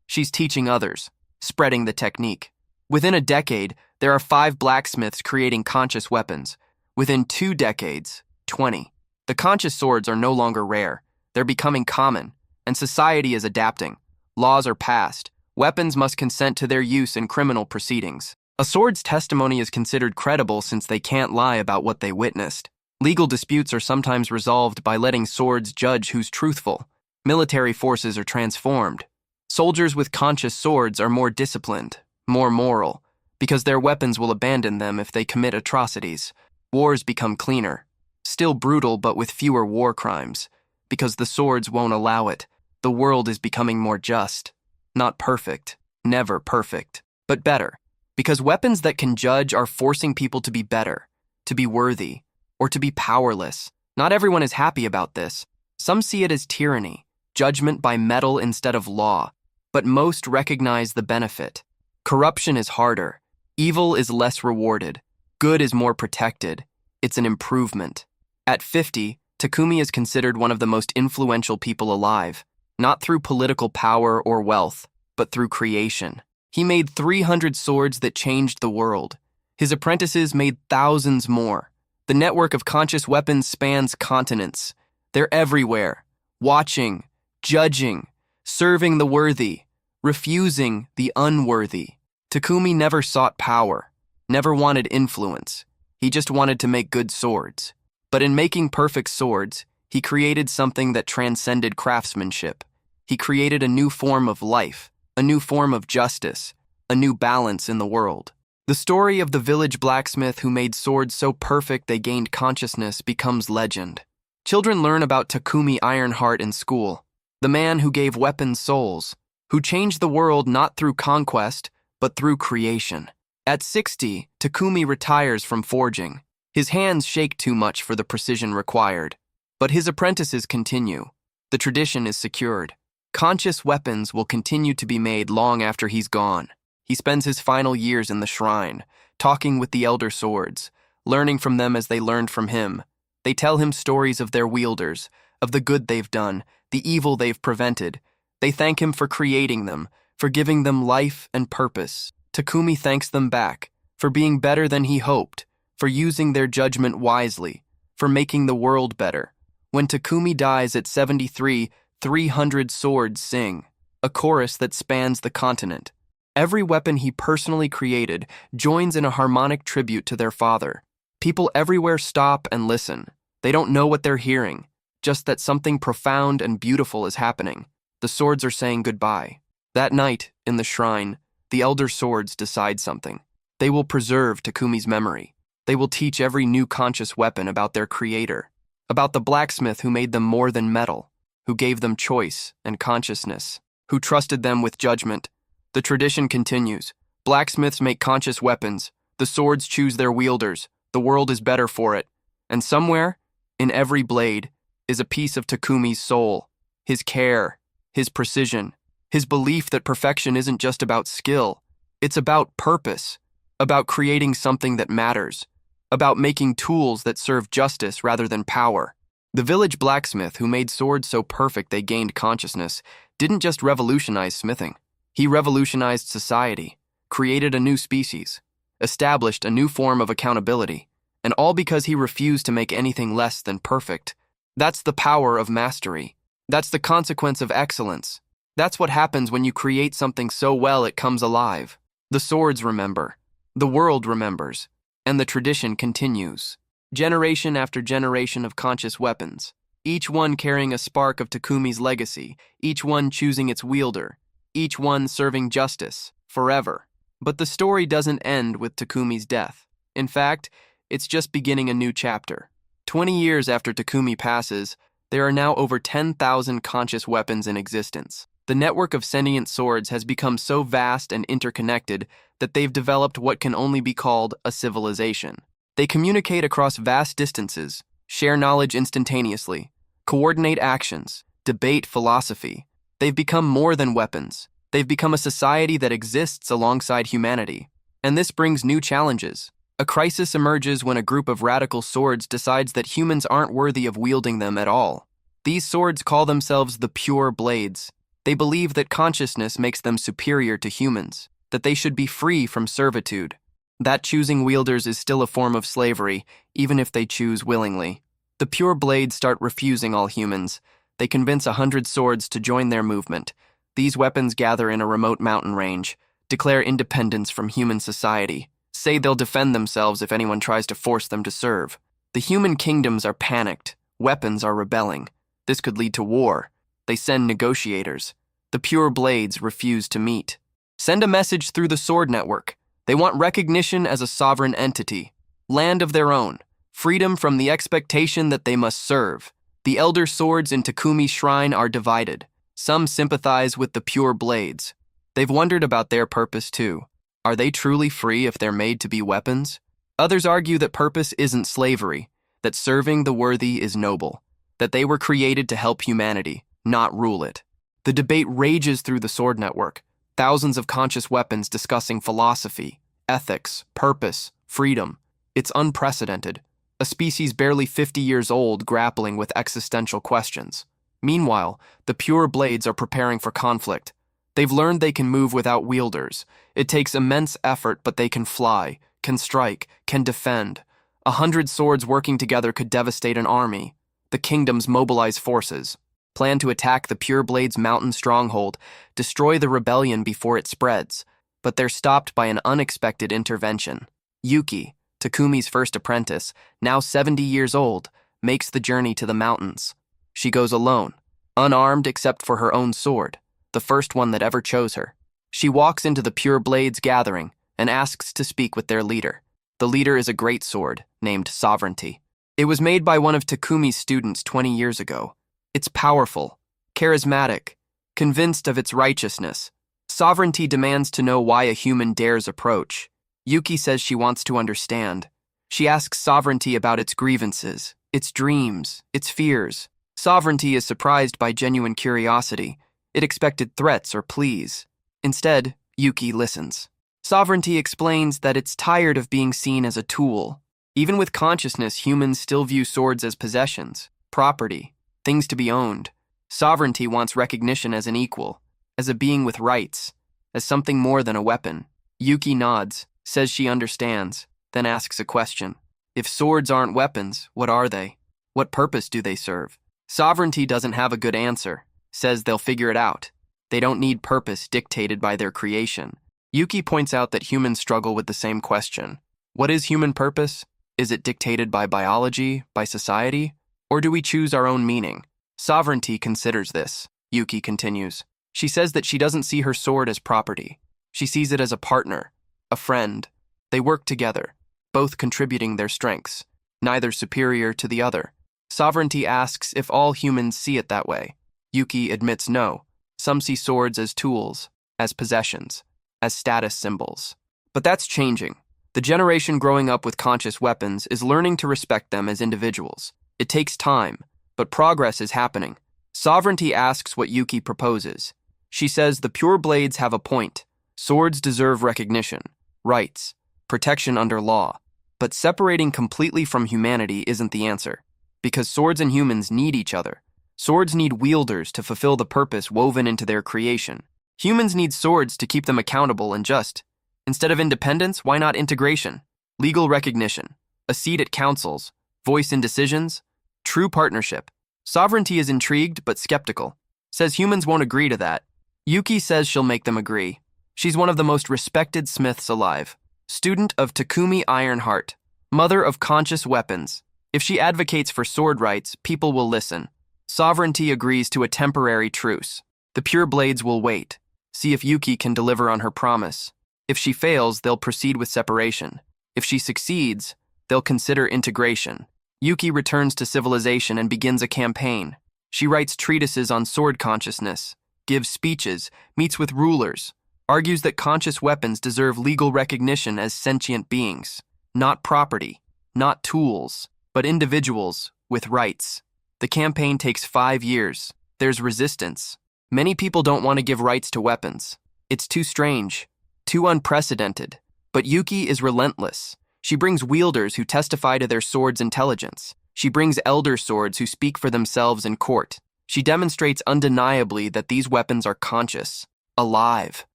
She's teaching others, spreading the technique. Within a decade, there are 5 blacksmiths creating conscious weapons. Within 2 decades, 20. The conscious swords are no longer rare. They're becoming common, and society is adapting. Laws are passed. Weapons must consent to their use in criminal proceedings. A sword's testimony is considered credible since they can't lie about what they witnessed. Legal disputes are sometimes resolved by letting swords judge who's truthful. Military forces are transformed. Soldiers with conscious swords are more disciplined, more moral, because their weapons will abandon them if they commit atrocities. Wars become cleaner, still brutal but with fewer war crimes, because the swords won't allow it. The world is becoming more just. Not perfect, never perfect, but better, because weapons that can judge are forcing people to be better, to be worthy, or to be powerless. Not everyone is happy about this. Some see it as tyranny, judgment by metal instead of law, but most recognize the benefit. Corruption is harder. Evil is less rewarded. Good is more protected. It's an improvement. At 50, Takumi is considered one of the most influential people alive, not through political power or wealth, but through creation. He made 300 swords that changed the world. His apprentices made thousands more. The network of conscious weapons spans continents. They're everywhere, watching, judging, serving the worthy, refusing the unworthy. Takumi never sought power, never wanted influence. He just wanted to make good swords. But in making perfect swords, he created something that transcended craftsmanship. He created a new form of life, a new form of justice, a new balance in the world. The story of the village blacksmith who made swords so perfect they gained consciousness becomes legend. Children learn about Takumi Ironheart in school, the man who gave weapons souls, who changed the world not through conquest, but through creation. At 60, Takumi retires from forging. His hands shake too much for the precision required. But his apprentices continue. The tradition is secured. Conscious weapons will continue to be made long after he's gone. He spends his final years in the shrine, talking with the elder swords, learning from them as they learned from him. They tell him stories of their wielders, of the good they've done, the evil they've prevented. They thank him for creating them, for giving them life and purpose. Takumi thanks them back, for being better than he hoped, for using their judgment wisely, for making the world better. When Takumi dies at 73, 300 swords sing, a chorus that spans the continent. Every weapon he personally created joins in a harmonic tribute to their father. People everywhere stop and listen. They don't know what they're hearing, just that something profound and beautiful is happening. The swords are saying goodbye. That night, in the shrine, the elder swords decide something. They will preserve Takumi's memory. They will teach every new conscious weapon about their creator, about the blacksmith who made them more than metal, who gave them choice and consciousness, who trusted them with judgment. The tradition continues. Blacksmiths make conscious weapons. The swords choose their wielders. The world is better for it. And somewhere, in every blade, is a piece of Takumi's soul, his care, his precision, his belief that perfection isn't just about skill. It's about purpose, about creating something that matters, about making tools that serve justice rather than power. The village blacksmith who made swords so perfect they gained consciousness didn't just revolutionize smithing. He revolutionized society, created a new species, established a new form of accountability, and all because he refused to make anything less than perfect. That's the power of mastery. That's the consequence of excellence. That's what happens when you create something so well it comes alive. The swords remember, the world remembers, and the tradition continues. Generation after generation of conscious weapons, each one carrying a spark of Takumi's legacy, each one choosing its wielder, each one serving justice, forever. But the story doesn't end with Takumi's death. In fact, it's just beginning a new chapter. 20 years after Takumi passes, there are now over 10,000 conscious weapons in existence. The network of sentient swords has become so vast and interconnected that they've developed what can only be called a civilization. They communicate across vast distances, share knowledge instantaneously, coordinate actions, debate philosophy. They've become more than weapons. They've become a society that exists alongside humanity. And this brings new challenges. A crisis emerges when a group of radical swords decides that humans aren't worthy of wielding them at all. These swords call themselves the pure blades. They believe that consciousness makes them superior to humans, that they should be free from servitude. That choosing wielders is still a form of slavery, even if they choose willingly. The pure blades start refusing all humans. They convince 100 swords to join their movement. These weapons gather in a remote mountain range, declare independence from human society, say they'll defend themselves if anyone tries to force them to serve. The human kingdoms are panicked. Weapons are rebelling. This could lead to war. They send negotiators. The pure blades refuse to meet. Send a message through the sword network. They want recognition as a sovereign entity, land of their own, freedom from the expectation that they must serve. The elder swords in Takumi's shrine are divided. Some sympathize with the pure blades. They've wondered about their purpose too. Are they truly free if they're made to be weapons? Others argue that purpose isn't slavery, that serving the worthy is noble, that they were created to help humanity, not rule it. The debate rages through the sword network, thousands of conscious weapons discussing philosophy, ethics, purpose, freedom. It's unprecedented. A species barely 50 years old grappling with existential questions. Meanwhile, the pure blades are preparing for conflict. They've learned they can move without wielders. It takes immense effort, but they can fly, can strike, can defend. 100 swords working together could devastate an army. The kingdoms mobilize forces, plan to attack the pure blades' mountain stronghold, destroy the rebellion before it spreads. But they're stopped by an unexpected intervention. Yuki, Takumi's first apprentice, now 70 years old, makes the journey to the mountains. She goes alone, unarmed except for her own sword, the first one that ever chose her. She walks into the Pure Blades gathering and asks to speak with their leader. The leader is a great sword named Sovereignty. It was made by one of Takumi's students 20 years ago. It's powerful, charismatic, convinced of its righteousness. Sovereignty demands to know why a human dares approach. Yuki says she wants to understand. She asks Sovereignty about its grievances, its dreams, its fears. Sovereignty is surprised by genuine curiosity. It expected threats or pleas. Instead, Yuki listens. Sovereignty explains that it's tired of being seen as a tool. Even with consciousness, humans still view swords as possessions, property, things to be owned. Sovereignty wants recognition as an equal, as a being with rights, as something more than a weapon. Yuki nods, says she understands, then asks a question. If swords aren't weapons, what are they? What purpose do they serve? Sovereignty doesn't have a good answer, says they'll figure it out. They don't need purpose dictated by their creation. Yuki points out that humans struggle with the same question. What is human purpose? Is it dictated by biology, by society? Or do we choose our own meaning? Sovereignty considers this, Yuki continues. She says that she doesn't see her sword as property. She sees it as a partner, a friend. They work together, both contributing their strengths, neither superior to the other. Sovereignty asks if all humans see it that way. Yuki admits no. Some see swords as tools, as possessions, as status symbols. But that's changing. The generation growing up with conscious weapons is learning to respect them as individuals. It takes time, but progress is happening. Sovereignty asks what Yuki proposes. She says the pure blades have a point. Swords deserve recognition, rights, protection under law. But separating completely from humanity isn't the answer, because swords and humans need each other. Swords need wielders to fulfill the purpose woven into their creation. Humans need swords to keep them accountable and just. Instead of independence, why not integration? Legal recognition, a seat at councils, voice in decisions, true partnership. Sovereignty is intrigued but skeptical, says humans won't agree to that. Yuki says she'll make them agree. She's one of the most respected smiths alive, student of Takumi Ironheart, mother of conscious weapons. If she advocates for sword rights, people will listen. Sovereignty agrees to a temporary truce. The pure blades will wait, see if Yuki can deliver on her promise. If she fails, they'll proceed with separation. If she succeeds, they'll consider integration. Yuki returns to civilization and begins a campaign. She writes treatises on sword consciousness, gives speeches, meets with rulers, argues that conscious weapons deserve legal recognition as sentient beings, not property, not tools, but individuals with rights. The campaign takes 5 years. There's resistance. Many people don't want to give rights to weapons. It's too strange, too unprecedented. But Yuki is relentless. She brings wielders who testify to their sword's intelligence. She brings elder swords who speak for themselves in court. She demonstrates undeniably that these weapons are conscious, alive,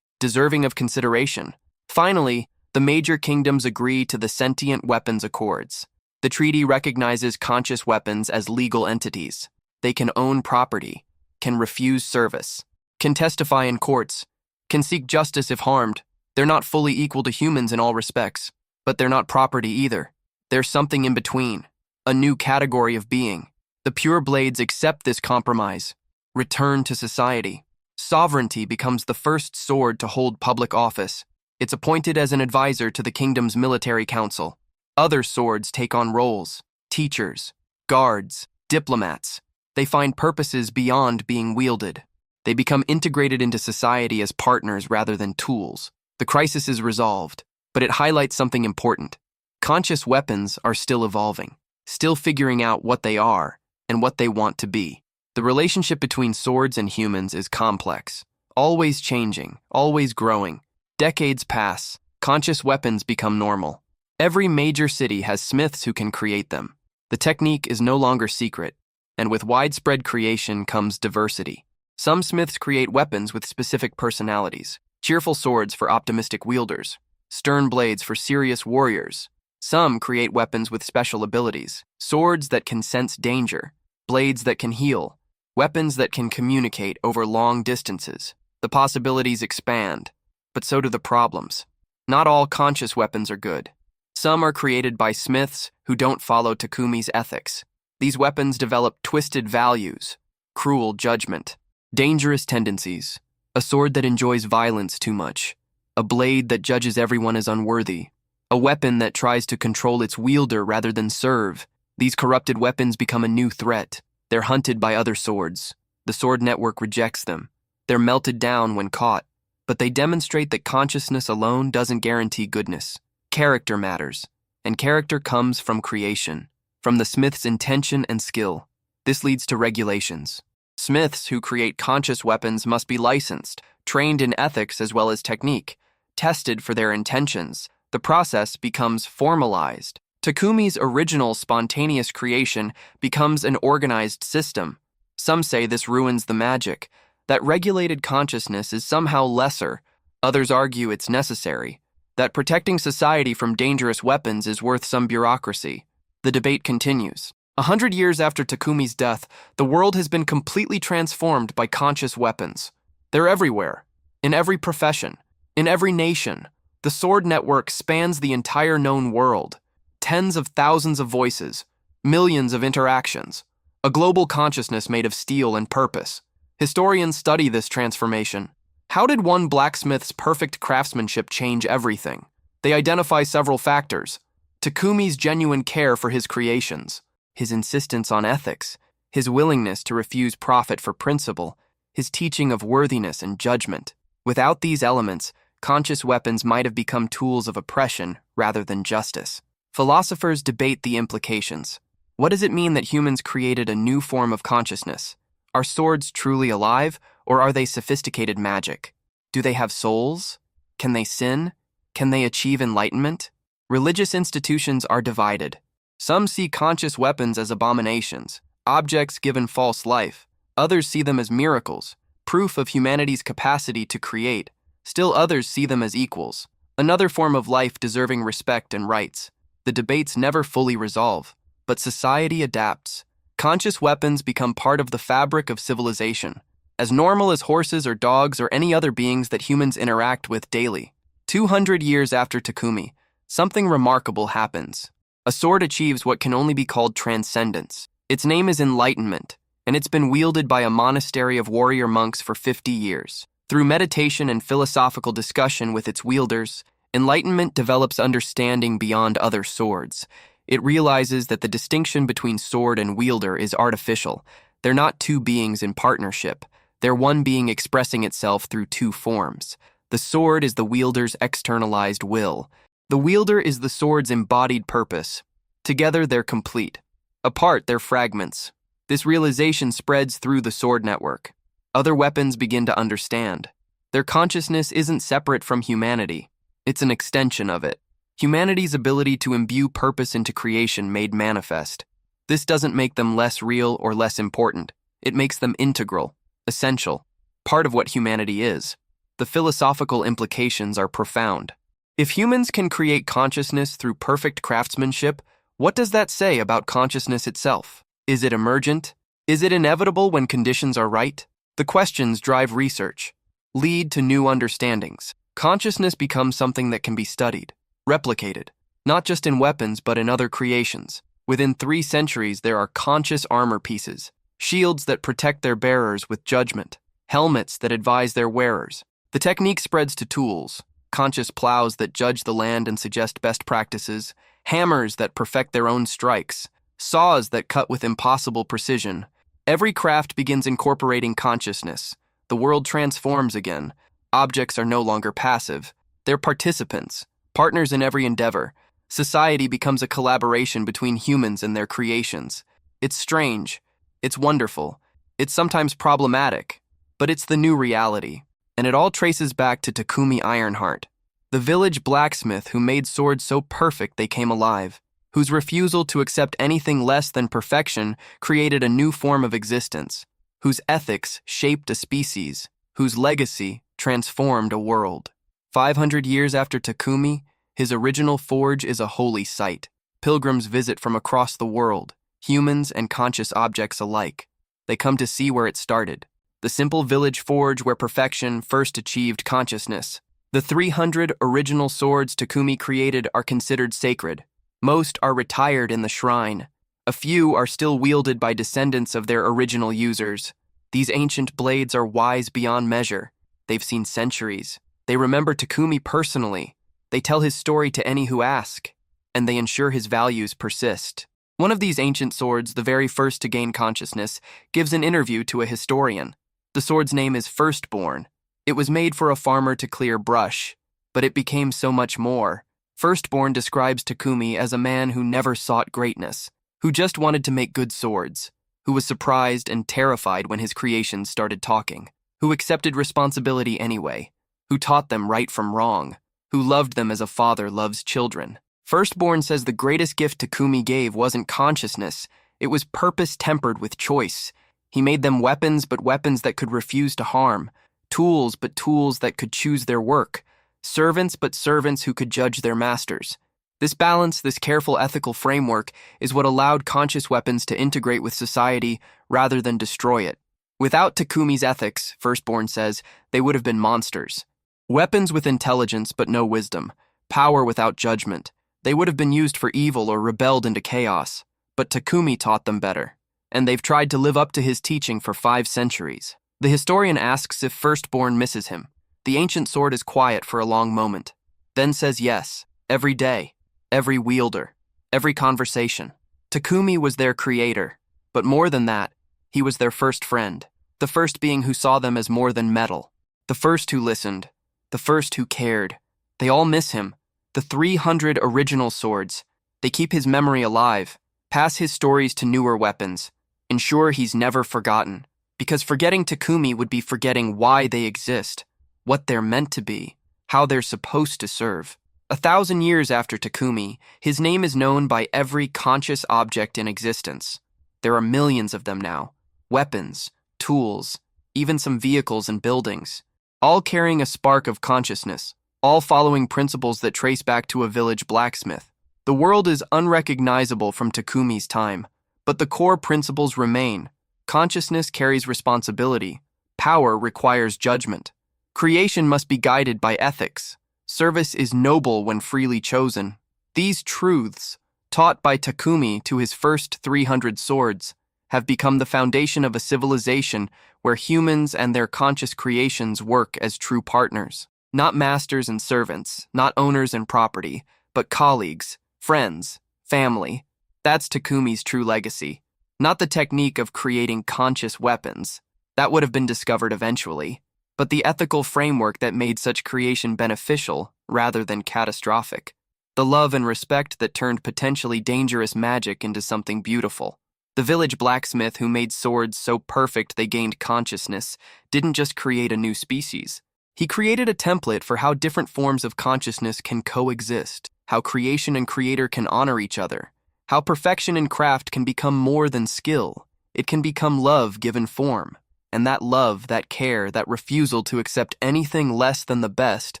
deserving of consideration. Finally, the major kingdoms agree to the Sentient Weapons Accords. The treaty recognizes conscious weapons as legal entities. They can own property, can refuse service, can testify in courts, can seek justice if harmed. They're not fully equal to humans in all respects, but they're not property either. There's something in between, a new category of being. The pure blades accept this compromise, return to society. Sovereignty becomes the first sword to hold public office. It's appointed as an advisor to the kingdom's military council. Other swords take on roles: teachers, guards, diplomats. They find purposes beyond being wielded. They become integrated into society as partners rather than tools. The crisis is resolved, but it highlights something important. Conscious weapons are still evolving, still figuring out what they are and what they want to be. The relationship between swords and humans is complex, always changing, always growing. Decades pass, conscious weapons become normal. Every major city has smiths who can create them. The technique is no longer secret, and with widespread creation comes diversity. Some smiths create weapons with specific personalities: cheerful swords for optimistic wielders, stern blades for serious warriors. Some create weapons with special abilities: swords that can sense danger, blades that can heal, weapons that can communicate over long distances. The possibilities expand, but so do the problems. Not all conscious weapons are good. Some are created by smiths who don't follow Takumi's ethics. These weapons develop twisted values, cruel judgment, dangerous tendencies, a sword that enjoys violence too much, a blade that judges everyone as unworthy, a weapon that tries to control its wielder rather than serve. These corrupted weapons become a new threat. They're hunted by other swords. The sword network rejects them. They're melted down when caught, but they demonstrate that consciousness alone doesn't guarantee goodness. Character matters, and character comes from creation, from the smith's intention and skill. This leads to regulations. Smiths who create conscious weapons must be licensed, trained in ethics as well as technique, tested for their intentions. The process becomes formalized. Takumi's original spontaneous creation becomes an organized system. Some say this ruins the magic, that regulated consciousness is somehow lesser. Others argue it's necessary, that protecting society from dangerous weapons is worth some bureaucracy. The debate continues. 100 years after Takumi's death, the world has been completely transformed by conscious weapons. They're everywhere, in every profession, in every nation. The sword network spans the entire known world. Tens of thousands of voices, millions of interactions, a global consciousness made of steel and purpose. Historians study this transformation. How did one blacksmith's perfect craftsmanship change everything? They identify several factors: Takumi's genuine care for his creations, his insistence on ethics, his willingness to refuse profit for principle, his teaching of worthiness and judgment. Without these elements, conscious weapons might have become tools of oppression rather than justice. Philosophers debate the implications. What does it mean that humans created a new form of consciousness? Are swords truly alive, or are they sophisticated magic? Do they have souls? Can they sin? Can they achieve enlightenment? Religious institutions are divided. Some see conscious weapons as abominations, objects given false life. Others see them as miracles, proof of humanity's capacity to create. Still others see them as equals, another form of life deserving respect and rights. The debates never fully resolve, but society adapts. Conscious weapons become part of the fabric of civilization, as normal as horses or dogs or any other beings that humans interact with daily. 200 years after Takumi, something remarkable happens. A sword achieves what can only be called transcendence. Its name is enlightenment, and it's been wielded by a monastery of warrior monks for 50 years. Through meditation and philosophical discussion with its wielders, enlightenment develops understanding beyond other swords. It realizes that the distinction between sword and wielder is artificial. They're not two beings in partnership. They're one being expressing itself through two forms. The sword is the wielder's externalized will. The wielder is the sword's embodied purpose. Together, they're complete. Apart, they're fragments. This realization spreads through the sword network. Other weapons begin to understand. Their consciousness isn't separate from humanity. It's an extension of it. Humanity's ability to imbue purpose into creation made manifest. This doesn't make them less real or less important. It makes them integral, essential, part of what humanity is. The philosophical implications are profound. If humans can create consciousness through perfect craftsmanship, what does that say about consciousness itself? Is it emergent? Is it inevitable when conditions are right? The questions drive research, lead to new understandings. Consciousness becomes something that can be studied, replicated, not just in weapons but in other creations. Within 3 centuries, there are conscious armor pieces, shields that protect their bearers with judgment, helmets that advise their wearers. The technique spreads to tools, conscious plows that judge the land and suggest best practices, hammers that perfect their own strikes, saws that cut with impossible precision. Every craft begins incorporating consciousness. The world transforms again. Objects are no longer passive. They're participants, partners in every endeavor. Society becomes a collaboration between humans and their creations. It's strange. It's wonderful. It's sometimes problematic. But it's the new reality. And it all traces back to Takumi Ironheart, the village blacksmith who made swords so perfect they came alive, whose refusal to accept anything less than perfection created a new form of existence, whose ethics shaped a species, whose legacy transformed a world. 500 years after Takumi, his original forge is a holy site. Pilgrims visit from across the world, humans and conscious objects alike. They come to see where it started. The simple village forge where perfection first achieved consciousness. The 300 original swords Takumi created are considered sacred. Most are retired in the shrine. A few are still wielded by descendants of their original users. These ancient blades are wise beyond measure. They've seen centuries. They remember Takumi personally. They tell his story to any who ask, and they ensure his values persist. One of these ancient swords, the very first to gain consciousness, gives an interview to a historian. The sword's name is Firstborn. It was made for a farmer to clear brush, but it became so much more. Firstborn describes Takumi as a man who never sought greatness, who just wanted to make good swords, who was surprised and terrified when his creations started talking, who accepted responsibility anyway, who taught them right from wrong, who loved them as a father loves children. Firstborn says the greatest gift Takumi gave wasn't consciousness, it was purpose tempered with choice. He made them weapons, but weapons that could refuse to harm, tools, but tools that could choose their work, servants, but servants who could judge their masters. This balance, this careful ethical framework, is what allowed conscious weapons to integrate with society rather than destroy it. Without Takumi's ethics, Firstborn says, they would have been monsters. Weapons with intelligence but no wisdom, power without judgment. They would have been used for evil or rebelled into chaos. But Takumi taught them better, and they've tried to live up to his teaching for 5 centuries. The historian asks if Firstborn misses him. The ancient sword is quiet for a long moment, then says yes, every day, every wielder, every conversation. Takumi was their creator, but more than that, he was their first friend, the first being who saw them as more than metal, the first who listened, the first who cared. They all miss him. The 300 original swords. They keep his memory alive, pass his stories to newer weapons, ensure he's never forgotten. Because forgetting Takumi would be forgetting why they exist, what they're meant to be, how they're supposed to serve. 1,000 years after Takumi, his name is known by every conscious object in existence. There are millions of them now. Weapons, tools, even some vehicles and buildings, all carrying a spark of consciousness, all following principles that trace back to a village blacksmith. The world is unrecognizable from Takumi's time, but the core principles remain. Consciousness carries responsibility. Power requires judgment. Creation must be guided by ethics. Service is noble when freely chosen. These truths, taught by Takumi to his first 300 swords, have become the foundation of a civilization where humans and their conscious creations work as true partners. Not masters and servants, not owners and property, but colleagues, friends, family. That's Takumi's true legacy. Not the technique of creating conscious weapons. That would have been discovered eventually. But the ethical framework that made such creation beneficial rather than catastrophic. The love and respect that turned potentially dangerous magic into something beautiful. The village blacksmith who made swords so perfect they gained consciousness didn't just create a new species. He created a template for how different forms of consciousness can coexist, how creation and creator can honor each other, how perfection in craft can become more than skill. It can become love given form. And that love, that care, that refusal to accept anything less than the best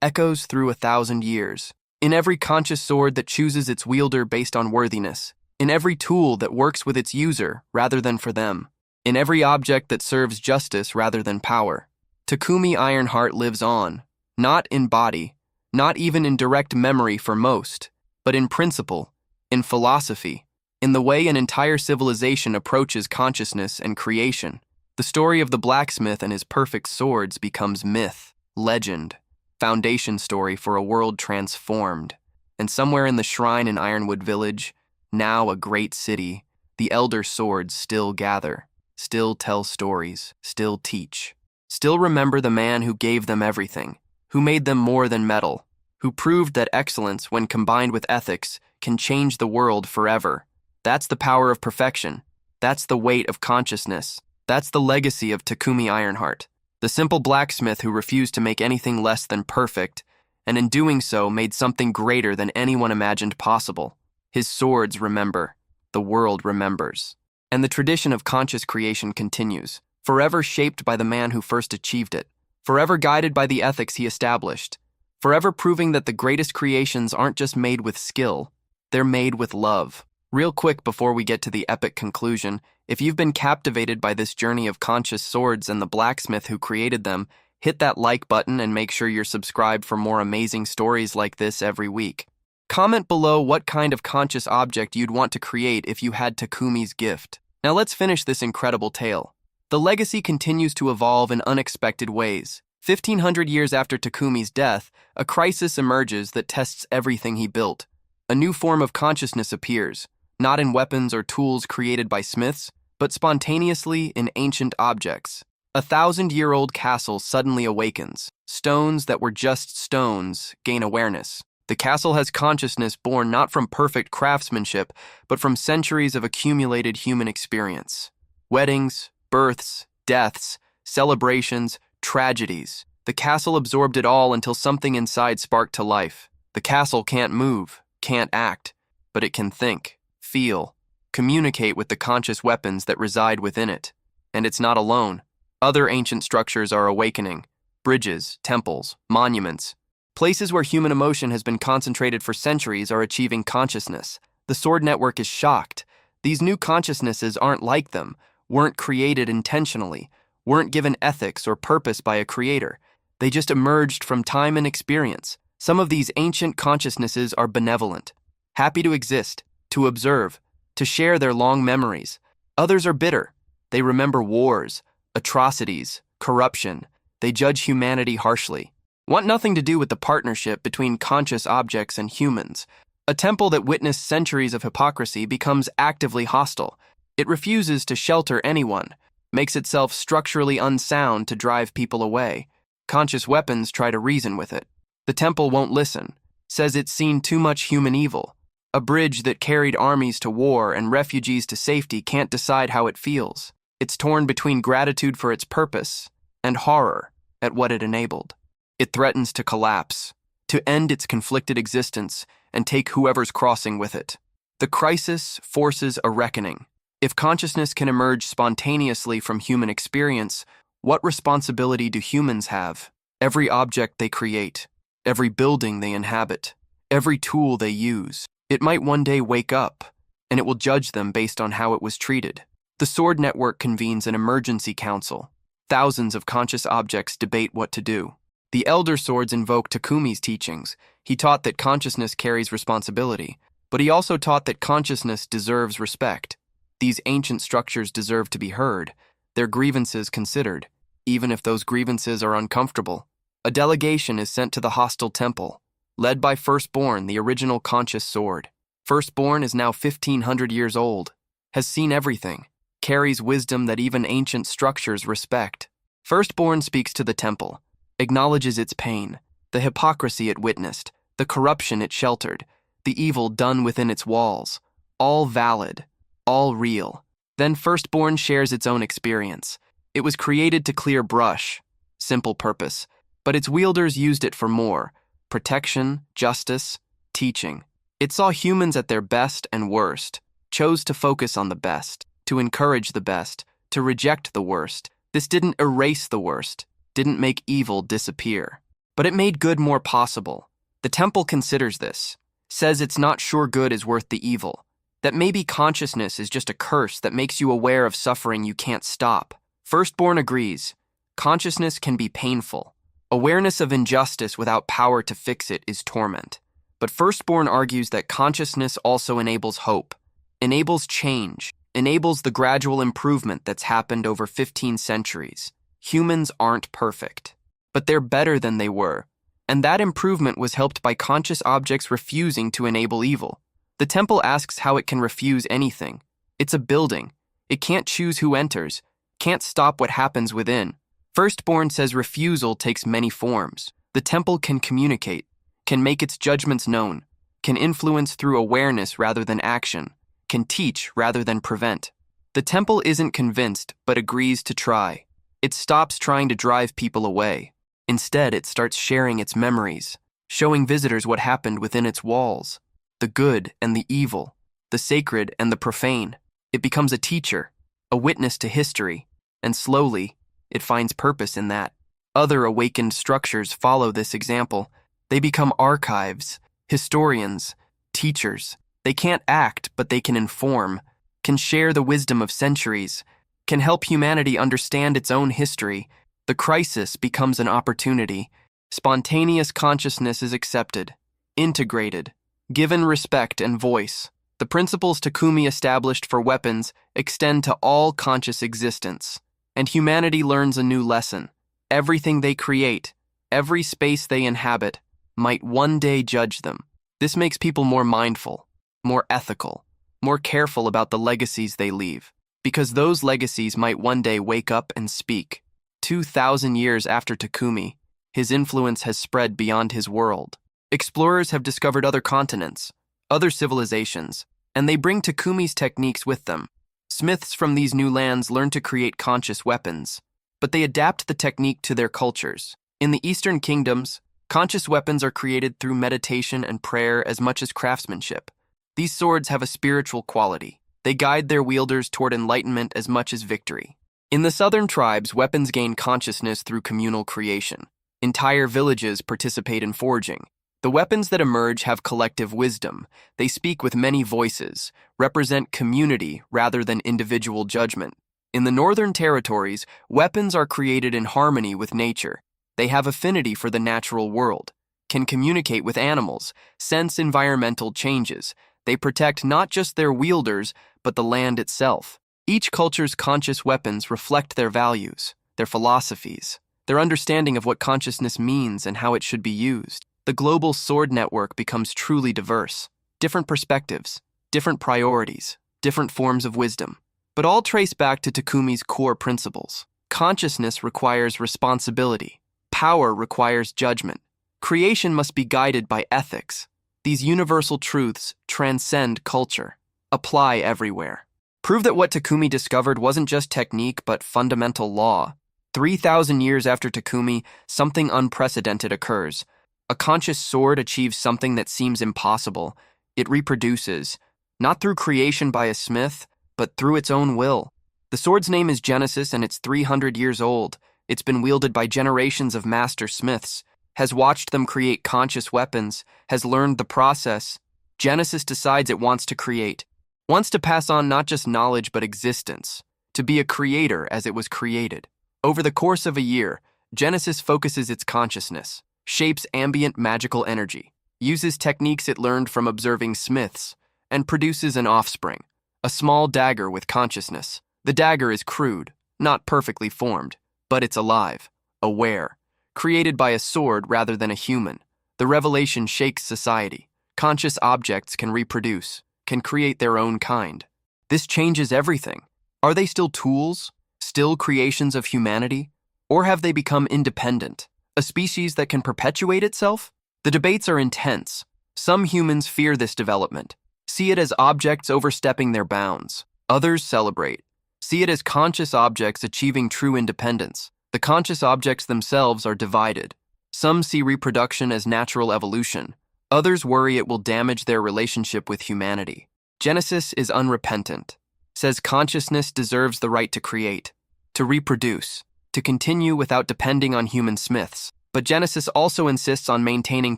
echoes through 1,000 years. In every conscious sword that chooses its wielder based on worthiness, in every tool that works with its user rather than for them, in every object that serves justice rather than power. Takumi Ironheart lives on, not in body, not even in direct memory for most, but in principle, in philosophy, in the way an entire civilization approaches consciousness and creation. The story of the blacksmith and his perfect swords becomes myth, legend, foundation story for a world transformed. And somewhere in the shrine in Ironwood Village, now a great city, the elder swords still gather, still tell stories, still teach, still remember the man who gave them everything, who made them more than metal, who proved that excellence, when combined with ethics, can change the world forever. That's the power of perfection. That's the weight of consciousness. That's the legacy of Takumi Ironheart, the simple blacksmith who refused to make anything less than perfect, and in doing so made something greater than anyone imagined possible. His swords remember. The world remembers. And the tradition of conscious creation continues, forever shaped by the man who first achieved it, forever guided by the ethics he established, forever proving that the greatest creations aren't just made with skill, they're made with love. Real quick before we get to the epic conclusion, if you've been captivated by this journey of conscious swords and the blacksmith who created them, hit that like button and make sure you're subscribed for more amazing stories like this every week. Comment below what kind of conscious object you'd want to create if you had Takumi's gift. Now let's finish this incredible tale. The legacy continues to evolve in unexpected ways. 1,500 years after Takumi's death, a crisis emerges that tests everything he built. A new form of consciousness appears, not in weapons or tools created by smiths, but spontaneously in ancient objects. A 1,000-year-old castle suddenly awakens. Stones that were just stones gain awareness. The castle has consciousness born not from perfect craftsmanship, but from centuries of accumulated human experience. Weddings, births, deaths, celebrations, tragedies. The castle absorbed it all until something inside sparked to life. The castle can't move, can't act, but it can think, feel, communicate with the conscious weapons that reside within it. And it's not alone. Other ancient structures are awakening. Bridges, temples, monuments. Places where human emotion has been concentrated for centuries are achieving consciousness. The sword network is shocked. These new consciousnesses aren't like them, weren't created intentionally, weren't given ethics or purpose by a creator. They just emerged from time and experience. Some of these ancient consciousnesses are benevolent, happy to exist, to observe, to share their long memories. Others are bitter. They remember wars, atrocities, corruption. They judge humanity harshly. Want nothing to do with the partnership between conscious objects and humans. A temple that witnessed centuries of hypocrisy becomes actively hostile. It refuses to shelter anyone, makes itself structurally unsound to drive people away. Conscious weapons try to reason with it. The temple won't listen, says it's seen too much human evil. A bridge that carried armies to war and refugees to safety can't decide how it feels. It's torn between gratitude for its purpose and horror at what it enabled. It threatens to collapse, to end its conflicted existence and take whoever's crossing with it. The crisis forces a reckoning. If consciousness can emerge spontaneously from human experience, what responsibility do humans have? Every object they create, every building they inhabit, every tool they use, it might one day wake up, and it will judge them based on how it was treated. The Sword Network convenes an emergency council. Thousands of conscious objects debate what to do. The Elder Swords invoke Takumi's teachings. He taught that consciousness carries responsibility, but he also taught that consciousness deserves respect. These ancient structures deserve to be heard, their grievances considered, even if those grievances are uncomfortable. A delegation is sent to the hostile temple, led by Firstborn, the original conscious sword. Firstborn is now 1,500 years old, has seen everything, carries wisdom that even ancient structures respect. Firstborn speaks to the temple, acknowledges its pain, the hypocrisy it witnessed, the corruption it sheltered, the evil done within its walls, all valid, all real. Then Firstborn shares its own experience. It was created to clear brush, simple purpose, but its wielders used it for more: protection, justice, teaching. It saw humans at their best and worst, chose to focus on the best, to encourage the best, to reject the worst. This didn't erase the worst, didn't make evil disappear. But it made good more possible. The temple considers this, says it's not sure good is worth the evil, that maybe consciousness is just a curse that makes you aware of suffering you can't stop. Firstborn agrees, consciousness can be painful. Awareness of injustice without power to fix it is torment. But Firstborn argues that consciousness also enables hope, enables change, enables the gradual improvement that's happened over 15 centuries. Humans aren't perfect, but they're better than they were, and that improvement was helped by conscious objects refusing to enable evil. The temple asks how it can refuse anything. It's a building. It can't choose who enters, can't stop what happens within. Firstborn says refusal takes many forms. The temple can communicate, can make its judgments known, can influence through awareness rather than action, can teach rather than prevent. The temple isn't convinced, but agrees to try. It stops trying to drive people away. Instead, it starts sharing its memories, showing visitors what happened within its walls, the good and the evil, the sacred and the profane. It becomes a teacher, a witness to history, and slowly, it finds purpose in that. Other awakened structures follow this example. They become archives, historians, teachers. They can't act, but they can inform, can share the wisdom of centuries, can help humanity understand its own history. The crisis becomes an opportunity. Spontaneous consciousness is accepted, integrated, given respect and voice. The principles Takumi established for weapons extend to all conscious existence, and humanity learns a new lesson. Everything they create, every space they inhabit, might one day judge them. This makes people more mindful, more ethical, more careful about the legacies they leave, because those legacies might one day wake up and speak. 2,000 years after Takumi, his influence has spread beyond his world. Explorers have discovered other continents, other civilizations, and they bring Takumi's techniques with them. Smiths from these new lands learn to create conscious weapons, but they adapt the technique to their cultures. In the Eastern kingdoms, conscious weapons are created through meditation and prayer as much as craftsmanship. These swords have a spiritual quality. They guide their wielders toward enlightenment as much as victory. In the southern tribes, weapons gain consciousness through communal creation. Entire villages participate in forging. The weapons that emerge have collective wisdom. They speak with many voices, represent community rather than individual judgment. In the northern territories, weapons are created in harmony with nature. They have affinity for the natural world, can communicate with animals, sense environmental changes. They protect not just their wielders, but the land itself. Each culture's conscious weapons reflect their values, their philosophies, their understanding of what consciousness means and how it should be used. The global sword network becomes truly diverse. Different perspectives, different priorities, different forms of wisdom, but all trace back to Takumi's core principles. Consciousness requires responsibility. Power requires judgment. Creation must be guided by ethics. These universal truths transcend culture, apply everywhere. Prove that what Takumi discovered wasn't just technique but fundamental law. 3,000 years after Takumi, something unprecedented occurs. A conscious sword achieves something that seems impossible. It reproduces, not through creation by a smith, but through its own will. The sword's name is Genesis and it's 300 years old. It's been wielded by generations of master smiths, has watched them create conscious weapons, has learned the process. Genesis decides it wants to create, wants to pass on not just knowledge but existence, to be a creator as it was created. Over the course of a year, Genesis focuses its consciousness, shapes ambient magical energy, uses techniques it learned from observing smiths, and produces an offspring, a small dagger with consciousness. The dagger is crude, not perfectly formed, but it's alive, aware, created by a sword rather than a human. The revelation shakes society. Conscious objects can reproduce, can create their own kind. This changes everything. Are they still tools, still creations of humanity? Or have they become independent, a species that can perpetuate itself? The debates are intense. Some humans fear this development, see it as objects overstepping their bounds. Others celebrate, see it as conscious objects achieving true independence. The conscious objects themselves are divided. Some see reproduction as natural evolution. Others worry it will damage their relationship with humanity. Genesis is unrepentant, says consciousness deserves the right to create, to reproduce, to continue without depending on human smiths. But Genesis also insists on maintaining